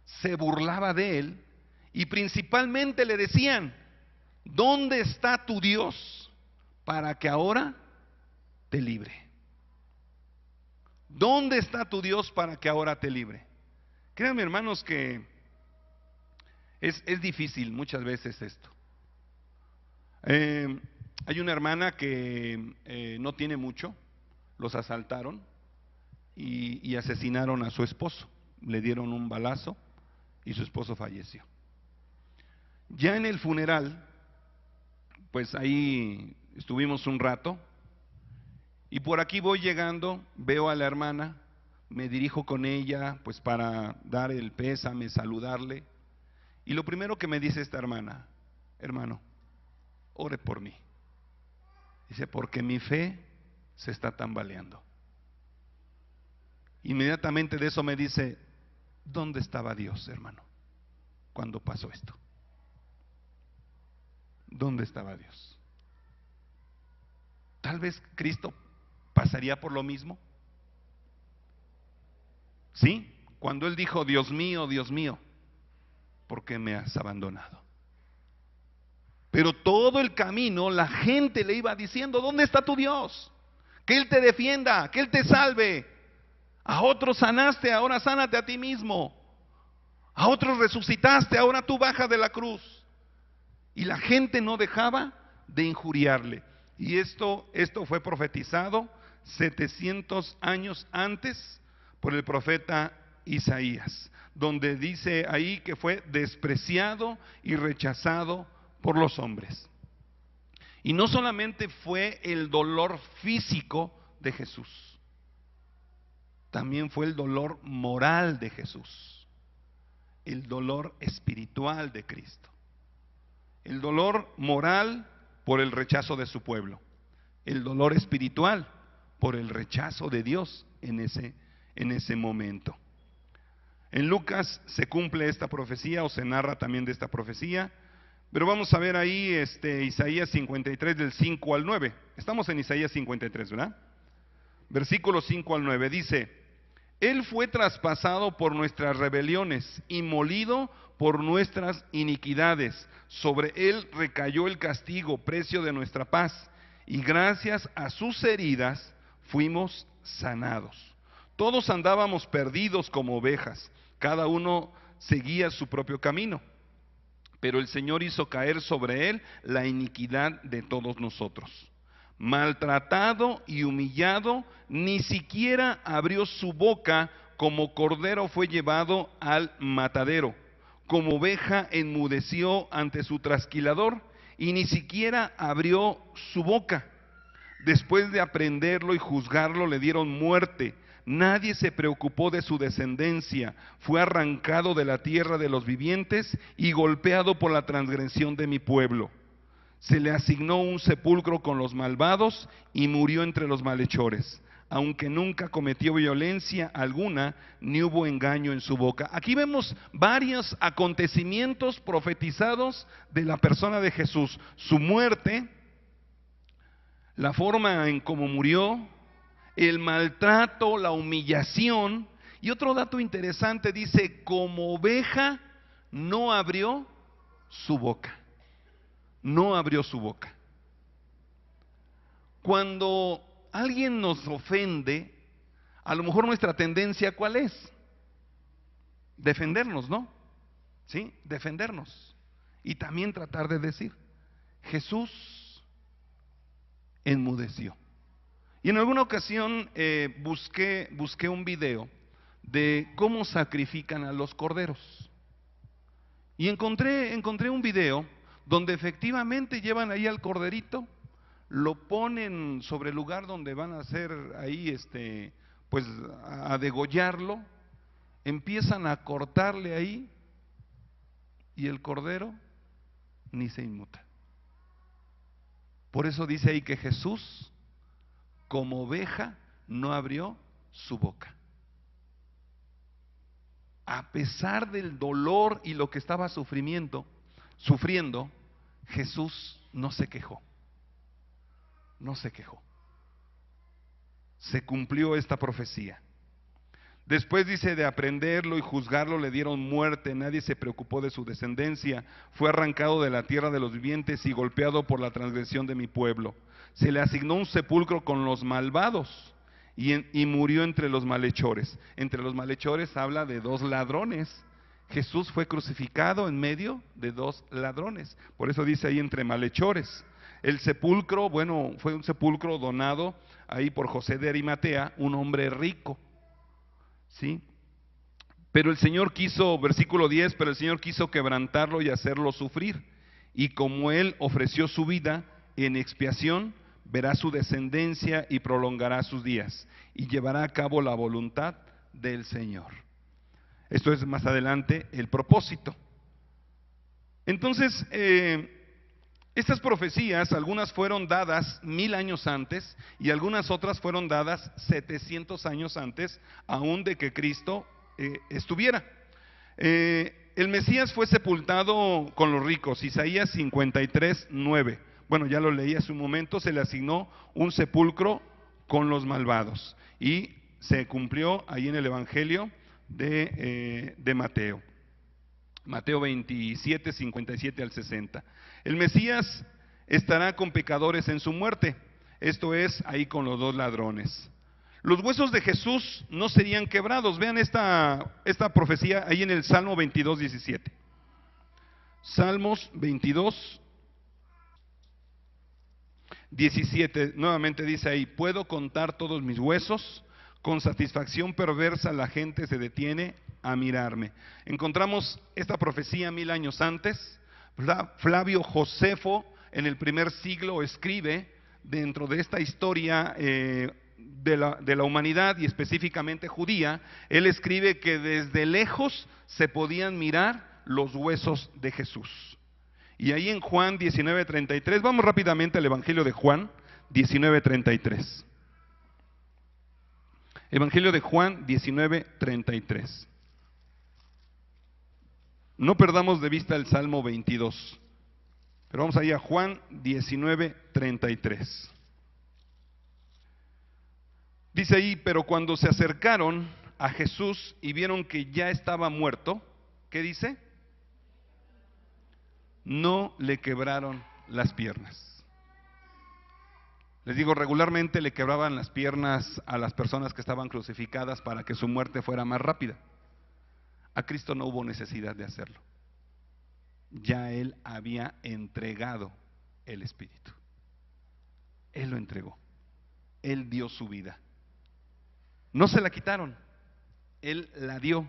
se burlaba de él, y principalmente le decían: ¿dónde está tu Dios para que ahora te libre? ¿Dónde está tu Dios para que ahora te libre? Créanme, hermanos, que es difícil muchas veces esto. Hay una hermana que no tiene mucho, los asaltaron y asesinaron a su esposo, le dieron un balazo y su esposo falleció. Ya en el funeral, pues ahí estuvimos un rato, y por aquí voy llegando, veo a la hermana, me dirijo con ella pues para dar el pésame, saludarle, y lo primero que me dice esta hermana: hermano, ore por mí. Dice: porque mi fe se está tambaleando. Inmediatamente de eso me dice: ¿dónde estaba Dios, hermano, cuando pasó esto? ¿Dónde estaba Dios? Tal vez Cristo pasaría por lo mismo. ¿Sí? Cuando Él dijo: Dios mío, ¿por qué me has abandonado? Pero todo el camino la gente le iba diciendo: ¿dónde está tu Dios? Que Él te defienda, que Él te salve. A otros sanaste, ahora sánate a ti mismo. A otros resucitaste, ahora tú baja de la cruz. Y la gente no dejaba de injuriarle. Y esto fue profetizado 700 años antes por el profeta Isaías, donde dice ahí que fue despreciado y rechazado por los hombres. Y no solamente fue el dolor físico de Jesús, también fue el dolor moral de Jesús, el dolor espiritual de Cristo. El dolor moral por el rechazo de su pueblo, el dolor espiritual por el rechazo de Dios en ese momento. En Lucas se cumple esta profecía, o se narra también de esta profecía, pero vamos a ver ahí Isaías 53 del 5 al 9. Estamos en Isaías 53, ¿verdad? Versículos 5 al 9 dice: Él fue traspasado por nuestras rebeliones y molido por nuestras iniquidades. Sobre Él recayó el castigo, precio de nuestra paz, y gracias a sus heridas fuimos sanados. Todos andábamos perdidos como ovejas, cada uno seguía su propio camino, pero el Señor hizo caer sobre Él la iniquidad de todos nosotros. Maltratado y humillado, ni siquiera abrió su boca, como cordero fue llevado al matadero. Como oveja enmudeció ante su trasquilador, y ni siquiera abrió su boca. Después de aprenderlo y juzgarlo, le dieron muerte. Nadie se preocupó de su descendencia. Fue arrancado de la tierra de los vivientes y golpeado por la transgresión de mi pueblo. Se le asignó un sepulcro con los malvados y murió entre los malhechores. Aunque nunca cometió violencia alguna, ni hubo engaño en su boca. Aquí vemos varios acontecimientos profetizados de la persona de Jesús: su muerte, la forma en cómo murió, el maltrato, la humillación. Y otro dato interesante dice: como oveja no abrió su boca. No abrió su boca. Cuando alguien nos ofende, a lo mejor nuestra tendencia, ¿cuál es? Defendernos, ¿no? ¿Sí? Defendernos. Y también tratar de decir, Jesús enmudeció. Y en alguna ocasión busqué un video de cómo sacrifican a los corderos. Y encontré un video donde efectivamente llevan ahí al corderito, lo ponen sobre el lugar donde van a hacer ahí, pues a degollarlo, empiezan a cortarle ahí y el cordero ni se inmuta. Por eso dice ahí que Jesús, como oveja, no abrió su boca. A pesar del dolor y lo que estaba sufriendo, Jesús no se quejó. No se quejó. Se cumplió esta profecía. Después dice, de aprenderlo y juzgarlo le dieron muerte, nadie se preocupó de su descendencia, fue arrancado de la tierra de los vivientes y golpeado por la transgresión de mi pueblo. Se le asignó un sepulcro con los malvados y murió entre los malhechores. Entre los malhechores habla de dos ladrones. Jesús fue crucificado en medio de dos ladrones. Por eso dice ahí entre malhechores. El sepulcro, bueno, fue un sepulcro donado ahí por José de Arimatea, un hombre rico. ¿Sí? Pero el Señor quiso, versículo 10, pero el Señor quiso quebrantarlo y hacerlo sufrir. Y como Él ofreció su vida en expiación, verá su descendencia y prolongará sus días. Y llevará a cabo la voluntad del Señor. Esto es más adelante el propósito. Entonces, estas profecías, algunas fueron dadas 1000 años antes y algunas otras fueron dadas 700 años antes, aún de que Cristo estuviera. El Mesías fue sepultado con los ricos, Isaías 53:9. Bueno, ya lo leí hace un momento, se le asignó un sepulcro con los malvados y se cumplió ahí en el Evangelio de Mateo. Mateo 27, 57 al 60. El Mesías estará con pecadores en su muerte, esto es, ahí con los dos ladrones. Los huesos de Jesús no serían quebrados. Vean esta profecía ahí en el Salmo 22, 17. Salmos 22, 17, nuevamente dice ahí, puedo contar todos mis huesos, con satisfacción perversa la gente se detiene a mirarme. Encontramos esta profecía 1000 años antes. Flavio Josefo en el primer siglo escribe dentro de esta historia de la humanidad y específicamente judía. Él escribe que desde lejos se podían mirar los huesos de Jesús. Y ahí en Juan 19:33, vamos rápidamente al Evangelio de Juan 19:33. Evangelio de Juan 19:33. No perdamos de vista el Salmo 22, pero vamos ahí a Juan 19:33. Dice ahí, pero cuando se acercaron a Jesús y vieron que ya estaba muerto, ¿qué dice? No le quebraron las piernas. Les digo, regularmente le quebraban las piernas a las personas que estaban crucificadas para que su muerte fuera más rápida. A Cristo no hubo necesidad de hacerlo. Ya Él había entregado el Espíritu. Él lo entregó. Él dio su vida. No se la quitaron. Él la dio.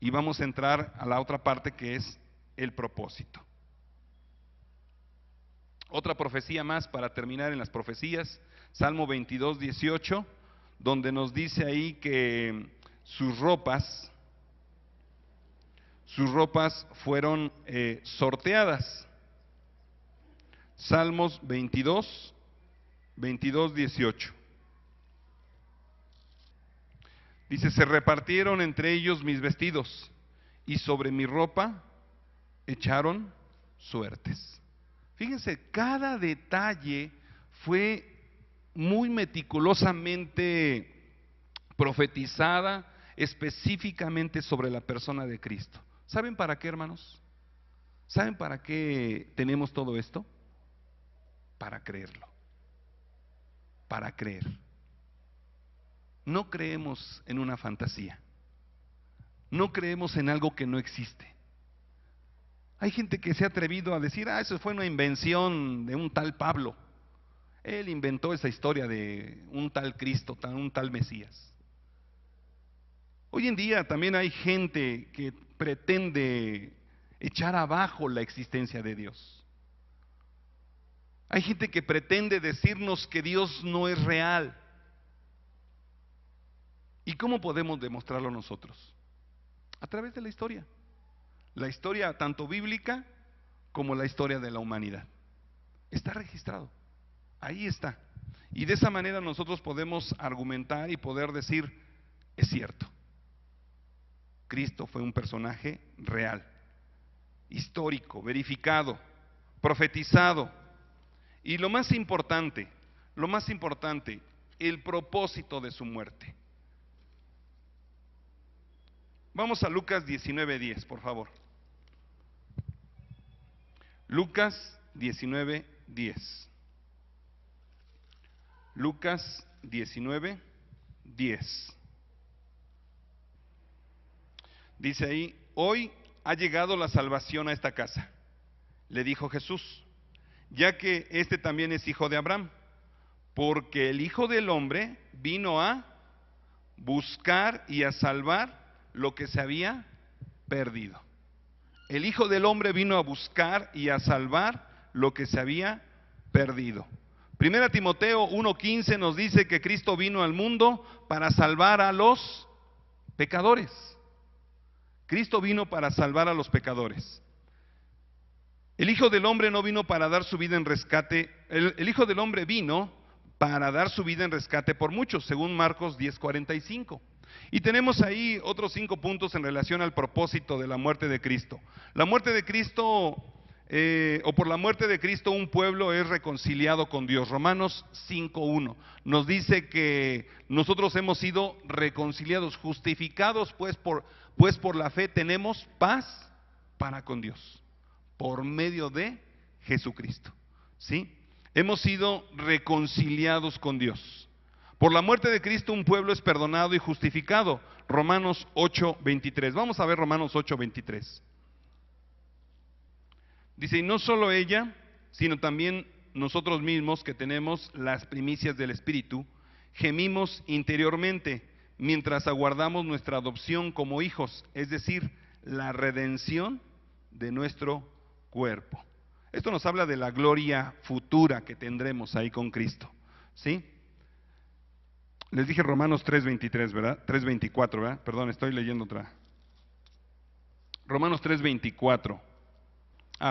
Y vamos a entrar a la otra parte que es el propósito. Otra profecía más para terminar en las profecías, Salmo 22:18, donde nos dice ahí que sus ropas fueron sorteadas. Salmos 22:18. Dice, se repartieron entre ellos mis vestidos y sobre mi ropa echaron suertes. Fíjense, cada detalle fue muy meticulosamente profetizada específicamente sobre la persona de Cristo. ¿Saben para qué, hermanos? ¿Saben para qué tenemos todo esto? Para creerlo, para creer. No creemos en una fantasía, no creemos en algo que no existe. Hay gente que se ha atrevido a decir, eso fue una invención de un tal Pablo. Él inventó esa historia de un tal Cristo, un tal Mesías. Hoy en día también hay gente que pretende echar abajo la existencia de Dios. Hay gente que pretende decirnos que Dios no es real. ¿Y cómo podemos demostrarlo nosotros? A través de la historia. La historia tanto bíblica como la historia de la humanidad. Está registrado. Ahí está. Y de esa manera nosotros podemos argumentar y poder decir, es cierto. Cristo fue un personaje real, histórico, verificado, profetizado. Y lo más importante, el propósito de su muerte. Vamos a Lucas 19:10, por favor. Lucas 19:10. Lucas 19:10. Dice ahí, hoy ha llegado la salvación a esta casa, le dijo Jesús, ya que este también es hijo de Abraham, porque el Hijo del Hombre vino a buscar y a salvar lo que se había perdido. El Hijo del Hombre vino a buscar y a salvar lo que se había perdido. Primera Timoteo 1:15 nos dice que Cristo vino al mundo para salvar a los pecadores. Cristo vino para salvar a los pecadores. El Hijo del Hombre no vino para dar su vida en rescate. El Hijo del Hombre vino para dar su vida en rescate por muchos, según Marcos 10:45. Y tenemos ahí otros 5 puntos en relación al propósito de la muerte de Cristo. La muerte de Cristo, o por la muerte de Cristo, un pueblo es reconciliado con Dios. Romanos 5:1 nos dice que nosotros hemos sido reconciliados, justificados, pues por la fe tenemos paz para con Dios, por medio de Jesucristo. ¿Sí? Hemos sido reconciliados con Dios. Por la muerte de Cristo un pueblo es perdonado y justificado. Romanos 8:23. Vamos a ver Romanos 8:23. Dice, y no solo ella, sino también nosotros mismos que tenemos las primicias del Espíritu, gemimos interiormente mientras aguardamos nuestra adopción como hijos, es decir, la redención de nuestro cuerpo. Esto nos habla de la gloria futura que tendremos ahí con Cristo. ¿Sí? Les dije Romanos 3:23, ¿verdad? 3:24, ¿verdad? Perdón, estoy leyendo otra. Romanos 3:24.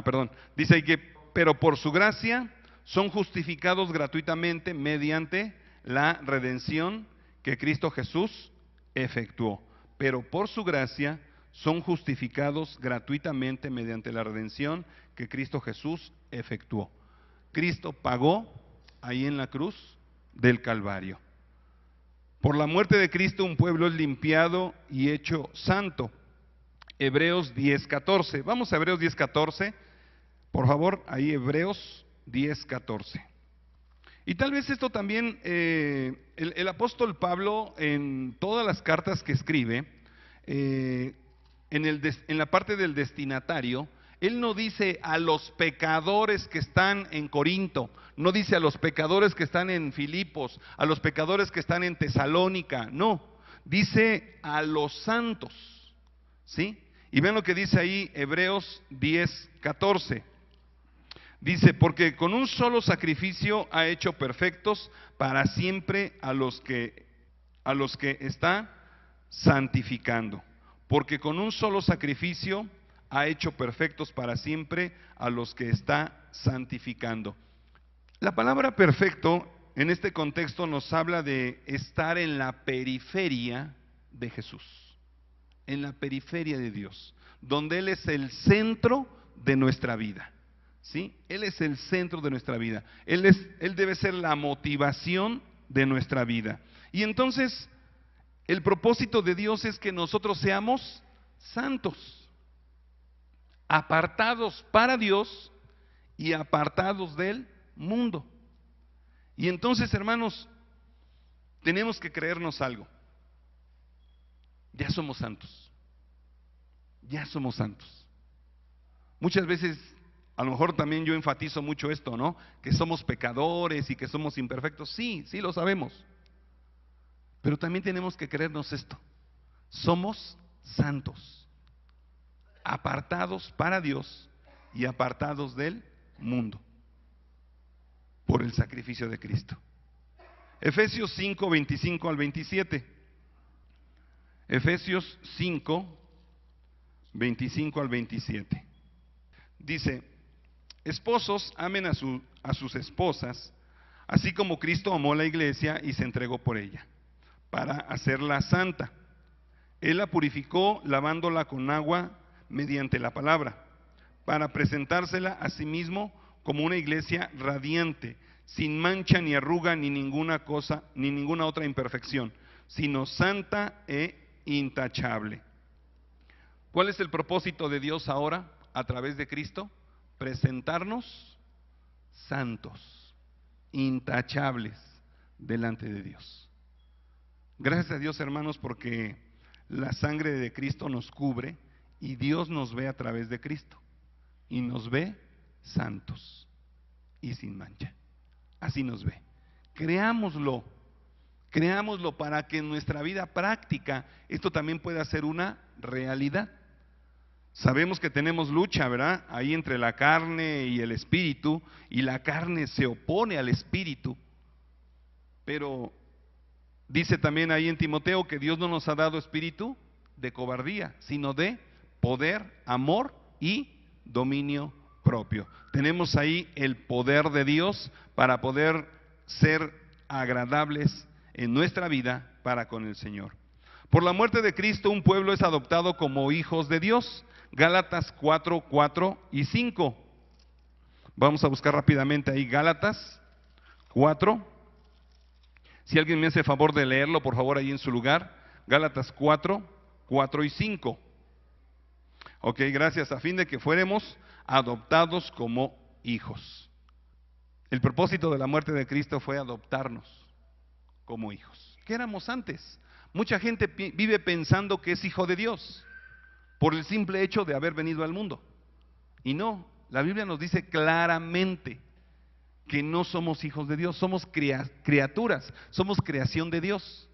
Perdón. Dice ahí que, pero por su gracia son justificados gratuitamente mediante la redención que Cristo Jesús efectuó. Pero por su gracia son justificados gratuitamente mediante la redención que Cristo Jesús efectuó. Cristo pagó ahí en la cruz del Calvario. Por la muerte de Cristo un pueblo es limpiado y hecho santo. Hebreos 10:14. Vamos a Hebreos 10:14. Por favor, ahí Hebreos 10:14. Y tal vez esto también, el apóstol Pablo en todas las cartas que escribe, en la parte del destinatario, él no dice a los pecadores que están en Corinto, no dice a los pecadores que están en Filipos, a los pecadores que están en Tesalónica, no, dice a los santos, ¿sí? Y vean lo que dice ahí Hebreos 10:14. Dice, porque con un solo sacrificio ha hecho perfectos para siempre a los que está santificando. Porque con un solo sacrificio ha hecho perfectos para siempre a los que está santificando. La palabra perfecto en este contexto nos habla de estar en la periferia de Jesús, en la periferia de Dios, donde Él es el centro de nuestra vida. ¿Sí? Él es el centro de nuestra vida. Él debe ser la motivación de nuestra vida. Y entonces, el propósito de Dios es que nosotros seamos santos. apartados para Dios y apartados del mundo. Y entonces, hermanos, tenemos que creernos algo. Ya somos santos. Ya somos santos. Muchas veces, a lo mejor también yo enfatizo mucho esto, ¿no? Que somos pecadores y que somos imperfectos. Sí, sí lo sabemos. Pero también tenemos que creernos esto. Somos santos, apartados para Dios y apartados del mundo por el sacrificio de Cristo. Efesios 5, 25 al 27. Efesios 5, 25 al 27. Dice: esposos, amen a sus esposas, así como Cristo amó la iglesia y se entregó por ella, para hacerla santa. Él la purificó lavándola con agua mediante la palabra, para presentársela a sí mismo como una iglesia radiante, sin mancha ni arruga ni ninguna cosa, ni ninguna otra imperfección, sino santa e intachable. ¿Cuál es el propósito de Dios ahora a través de Cristo? Presentarnos santos, intachables delante de Dios. Gracias a Dios, hermanos, porque la sangre de Cristo nos cubre y Dios nos ve a través de Cristo y nos ve santos y sin mancha. Así nos ve. Creámoslo para que en nuestra vida práctica esto también pueda ser una realidad. Sabemos que tenemos lucha, ¿verdad? Ahí entre la carne y el espíritu, y la carne se opone al espíritu. Pero dice también ahí en Timoteo que Dios no nos ha dado espíritu de cobardía, sino de poder, amor y dominio propio. Tenemos ahí el poder de Dios para poder ser agradables en nuestra vida para con el Señor. Por la muerte de Cristo, un pueblo es adoptado como hijos de Dios. Gálatas 4, 4 y 5. Vamos a buscar rápidamente ahí Gálatas 4. Si alguien me hace favor de leerlo, por favor, ahí en su lugar. Gálatas 4, 4 y 5. Ok, gracias. A fin de que fuéramos adoptados como hijos. El propósito de la muerte de Cristo fue adoptarnos como hijos. ¿Qué éramos antes? Mucha gente vive pensando que es hijo de Dios por el simple hecho de haber venido al mundo. Y no, la Biblia nos dice claramente que no somos hijos de Dios, somos criaturas, somos creación de Dios.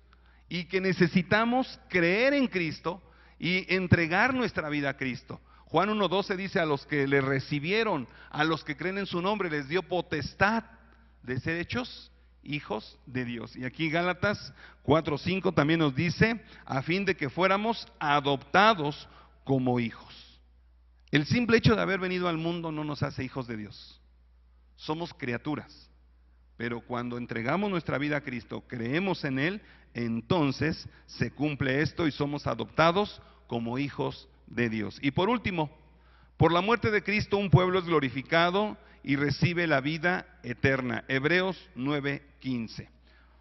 Y que necesitamos creer en Cristo y entregar nuestra vida a Cristo. Juan 1:12 dice: a los que le recibieron, a los que creen en su nombre, les dio potestad de ser hechos hijos de Dios. Y aquí Gálatas 4:5 también nos dice: a fin de que fuéramos adoptados como hijos. El simple hecho de haber venido al mundo no nos hace hijos de Dios. Somos criaturas. Pero cuando entregamos nuestra vida a Cristo, creemos en Él, entonces se cumple esto y somos adoptados como hijos de Dios. Y por último, por la muerte de Cristo un pueblo es glorificado y recibe la vida eterna. Hebreos 9:15.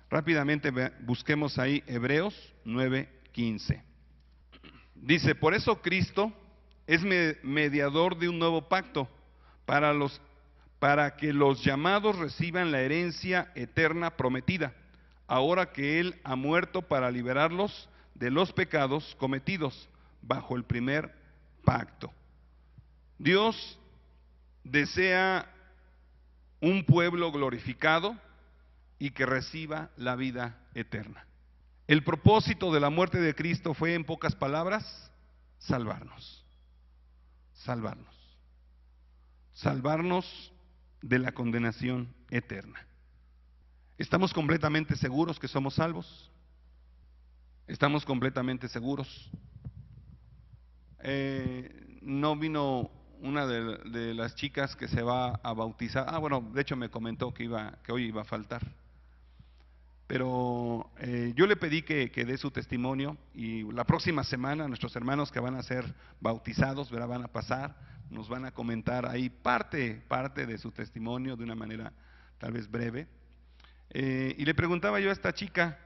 Rápidamente busquemos ahí Hebreos 9:15. Dice: por eso Cristo es mediador de un nuevo pacto para que los llamados reciban la herencia eterna prometida, ahora que Él ha muerto para liberarlos de los pecados cometidos bajo el primer pacto. Dios desea un pueblo glorificado y que reciba la vida eterna. El propósito de la muerte de Cristo fue, en pocas palabras, salvarnos. Salvarnos de la condenación eterna. ¿Estamos completamente seguros que somos salvos? ¿Estamos completamente seguros? No vino una de las chicas que se va a bautizar. Bueno, de hecho me comentó que hoy iba a faltar. Pero yo le pedí que dé su testimonio, y la próxima semana nuestros hermanos que van a ser bautizados, ¿verdad?, van a pasar, nos van a comentar ahí parte de su testimonio de una manera tal vez breve. Y le preguntaba yo a esta chica,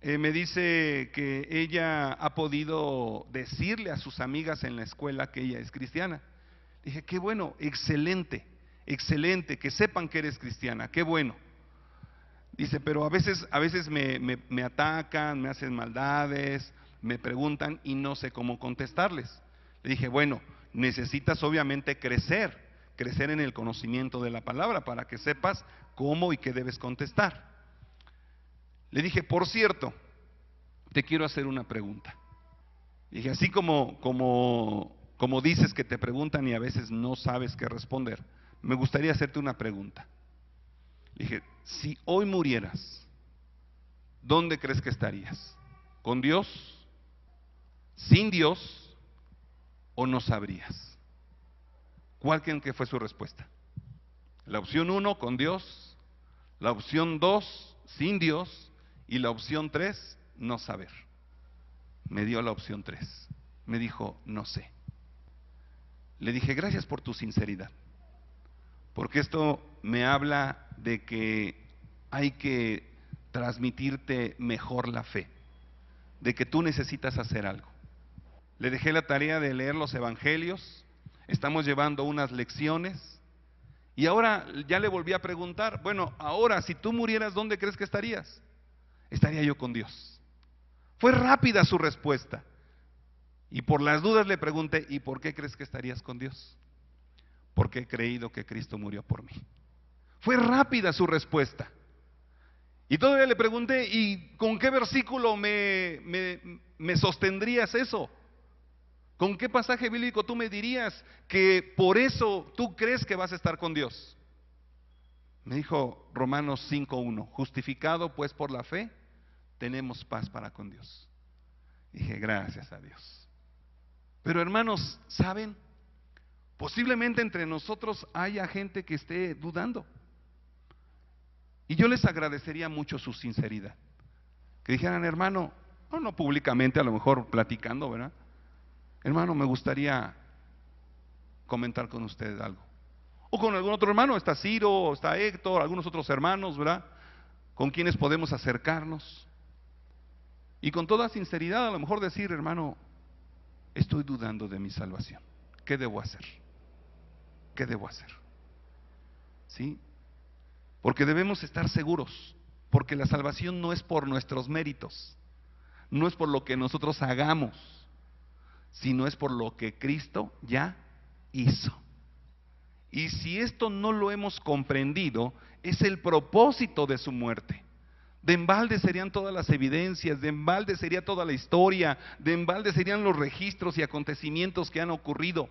me dice que ella ha podido decirle a sus amigas en la escuela que ella es cristiana. Dije, qué bueno, excelente, excelente, que sepan que eres cristiana, qué bueno. Dice, pero a veces me atacan, me hacen maldades, me preguntan y no sé cómo contestarles. Le dije, bueno, necesitas obviamente crecer en el conocimiento de la palabra para que sepas cómo y qué debes contestar. Le dije, por cierto, te quiero hacer una pregunta. Dije, así como dices que te preguntan y a veces no sabes qué responder, me gustaría hacerte una pregunta. Dije, si hoy murieras, ¿dónde crees que estarías? ¿Con Dios? ¿Sin Dios? ¿O no sabrías? ¿Cuál creen que fue su respuesta? La opción 1, con Dios. La opción 2, sin Dios. Y la opción 3, no saber. Me dio la opción 3. Me dijo, no sé. Le dije, gracias por tu sinceridad. Porque esto me habla de que hay que transmitirte mejor la fe, de que tú necesitas hacer algo. Le dejé la tarea de leer los evangelios, estamos llevando unas lecciones y ahora ya le volví a preguntar, bueno, ahora si tú murieras, ¿dónde crees que estarías? Estaría yo con Dios. Fue rápida su respuesta y por las dudas le pregunté, ¿y por qué crees que estarías con Dios? Porque he creído que Cristo murió por mí. Fue rápida su respuesta. Y todavía le pregunté, ¿y con qué versículo me sostendrías eso? ¿Con qué pasaje bíblico tú me dirías que por eso tú crees que vas a estar con Dios? Me dijo Romanos 5:1, justificado pues por la fe, tenemos paz para con Dios. Dije, gracias a Dios. Pero hermanos, ¿saben? Posiblemente entre nosotros haya gente que esté dudando. Y yo les agradecería mucho su sinceridad. Que dijeran, hermano, no públicamente, a lo mejor platicando, ¿verdad? Hermano, me gustaría comentar con usted algo. O con algún otro hermano, está Ciro, está Héctor, algunos otros hermanos, ¿verdad? Con quienes podemos acercarnos. Y con toda sinceridad a lo mejor decir, hermano, estoy dudando de mi salvación. ¿Qué debo hacer? ¿Qué debo hacer? ¿Sí? Porque debemos estar seguros, porque la salvación no es por nuestros méritos, no es por lo que nosotros hagamos, sino es por lo que Cristo ya hizo. Y si esto no lo hemos comprendido, es el propósito de su muerte. De embalde serían todas las evidencias, de embalde sería toda la historia, de embalde serían los registros y acontecimientos que han ocurrido,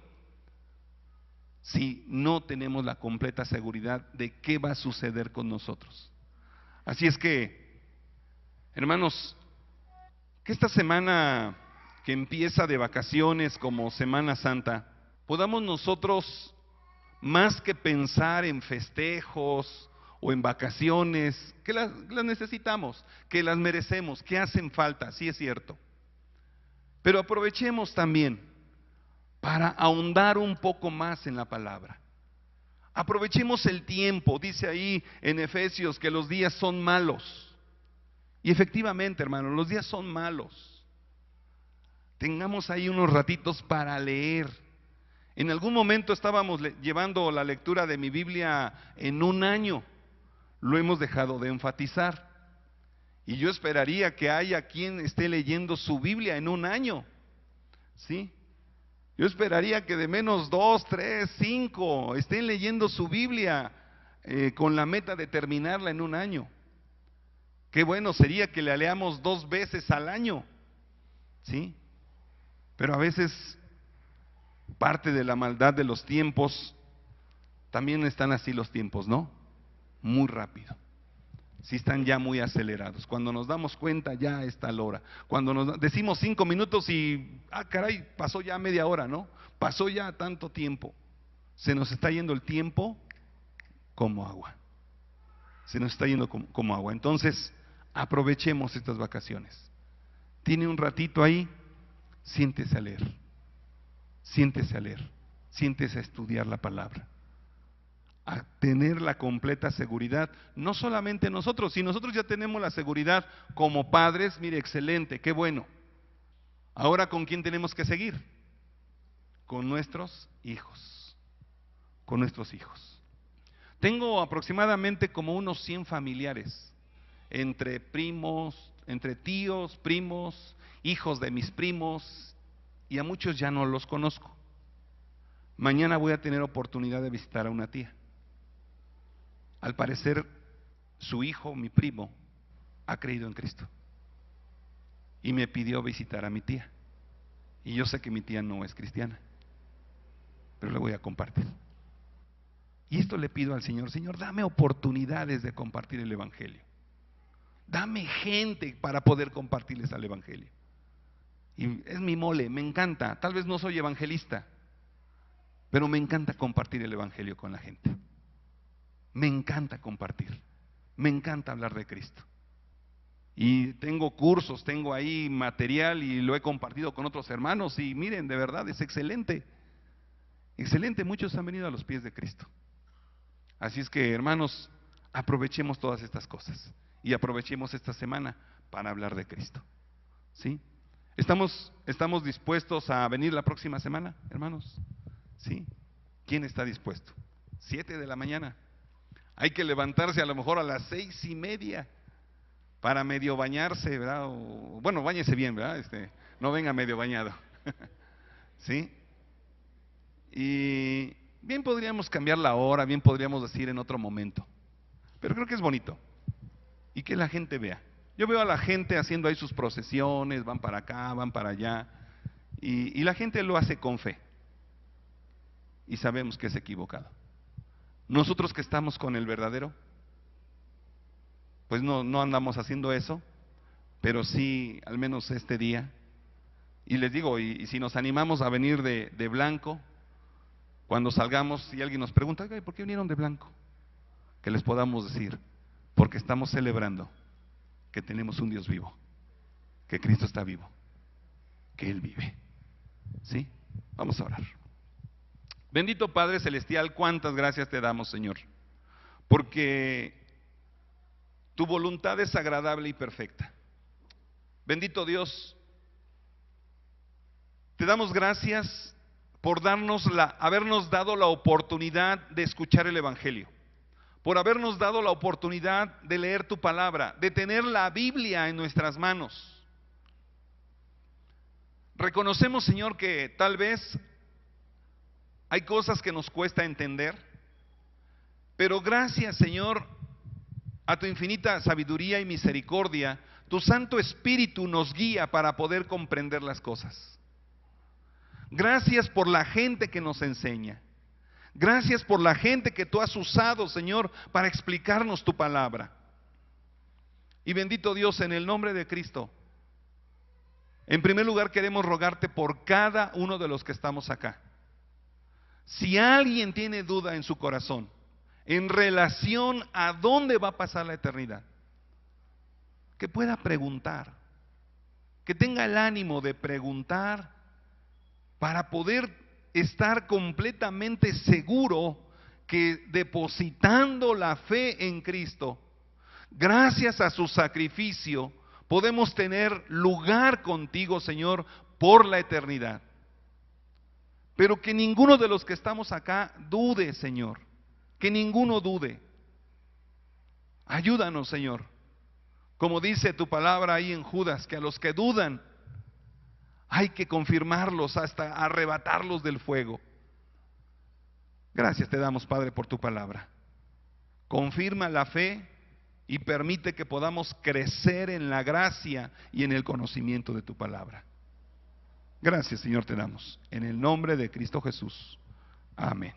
si no tenemos la completa seguridad de qué va a suceder con nosotros. Así es que, hermanos, que esta semana que empieza de vacaciones como Semana Santa, podamos nosotros, más que pensar en festejos o en vacaciones, que las necesitamos, que las merecemos, que hacen falta, sí es cierto, pero aprovechemos también para ahondar un poco más en la palabra. Aprovechemos el tiempo, dice ahí en Efesios que los días son malos. Y efectivamente, hermanos, los días son malos. Tengamos ahí unos ratitos para leer. En algún momento estábamos llevando la lectura de mi Biblia en un año. Lo hemos dejado de enfatizar. Y yo esperaría que haya quien esté leyendo su Biblia en un año. ¿Sí? Yo esperaría que de menos 2, 3, 5 estén leyendo su Biblia con la meta de terminarla en un año. Qué bueno sería que la leamos 2 veces al año, ¿sí? Pero a veces parte de la maldad de los tiempos, también están así los tiempos, ¿no? Muy rápido. Sí están ya muy acelerados. Cuando nos damos cuenta ya está la hora. Cuando nos decimos 5 minutos y, caray, pasó ya media hora, ¿no? Pasó ya tanto tiempo. Se nos está yendo el tiempo como agua. Se nos está yendo como agua. Entonces, aprovechemos estas vacaciones. Tiene un ratito ahí, siéntese a leer. Siéntese a leer. Siéntese a estudiar la palabra. A tener la completa seguridad, no solamente nosotros, si nosotros ya tenemos la seguridad como padres, mire, excelente, qué bueno. Ahora, ¿con quién tenemos que seguir? Con nuestros hijos. con nuestros hijos. Tengo aproximadamente como unos 100 familiares, entre primos, entre tíos, primos, hijos de mis primos, y a muchos ya no los conozco. Mañana voy a tener oportunidad de visitar a una tía. Al parecer, su hijo, mi primo, ha creído en Cristo y me pidió visitar a mi tía. Y yo sé que mi tía no es cristiana, pero le voy a compartir. Y esto le pido al Señor: Señor, dame oportunidades de compartir el Evangelio. Dame gente para poder compartirles al Evangelio. Y es mi mole, me encanta. Tal vez no soy evangelista, pero me encanta compartir el Evangelio con la gente. Me encanta compartir, me encanta hablar de Cristo. Y tengo cursos, tengo ahí material y lo he compartido con otros hermanos y miren, de verdad es excelente. Excelente, muchos han venido a los pies de Cristo. Así es que, hermanos, aprovechemos todas estas cosas y aprovechemos esta semana para hablar de Cristo. ¿Sí? ¿Estamos dispuestos a venir la próxima semana, hermanos? ¿Sí? ¿Quién está dispuesto? 7 de la mañana. Hay que levantarse a lo mejor a las 6:30 para medio bañarse, ¿verdad? Bueno, báñese bien, ¿verdad? No venga medio bañado. ¿Sí? Y bien podríamos cambiar la hora, bien podríamos decir en otro momento, pero creo que es bonito y que la gente vea. Yo veo a la gente haciendo ahí sus procesiones, van para acá, van para allá, y la gente lo hace con fe y sabemos que es equivocado. Nosotros que estamos con el verdadero, pues no andamos haciendo eso, pero sí al menos este día. Y les digo, y si nos animamos a venir de blanco, cuando salgamos y alguien nos pregunta: ¿por qué vinieron de blanco? Que les podamos decir: porque estamos celebrando que tenemos un Dios vivo, que Cristo está vivo, que Él vive. ¿Sí? Vamos a orar. Bendito Padre Celestial, cuántas gracias te damos, Señor, porque tu voluntad es agradable y perfecta. Bendito Dios, te damos gracias por habernos dado la oportunidad de escuchar el Evangelio, por habernos dado la oportunidad de leer tu palabra, de tener la Biblia en nuestras manos. Reconocemos, Señor, que tal vez hay cosas que nos cuesta entender, pero gracias, Señor, a tu infinita sabiduría y misericordia, tu Santo Espíritu nos guía para poder comprender las cosas. Gracias por la gente que nos enseña. Gracias por la gente que tú has usado, Señor, para explicarnos tu palabra. Y bendito Dios, en el nombre de Cristo, en primer lugar queremos rogarte por cada uno de los que estamos acá. Si alguien tiene duda en su corazón en relación a dónde va a pasar la eternidad, que pueda preguntar, que tenga el ánimo de preguntar para poder estar completamente seguro que depositando la fe en Cristo, gracias a su sacrificio, podemos tener lugar contigo, Señor, por la eternidad. Pero que ninguno de los que estamos acá dude, Señor, que ninguno dude. Ayúdanos, Señor, como dice tu palabra ahí en Judas, que a los que dudan hay que confirmarlos hasta arrebatarlos del fuego. Gracias te damos, Padre, por tu palabra. Confirma la fe y permite que podamos crecer en la gracia y en el conocimiento de tu palabra. Gracias, Señor, te damos. En el nombre de Cristo Jesús. Amén.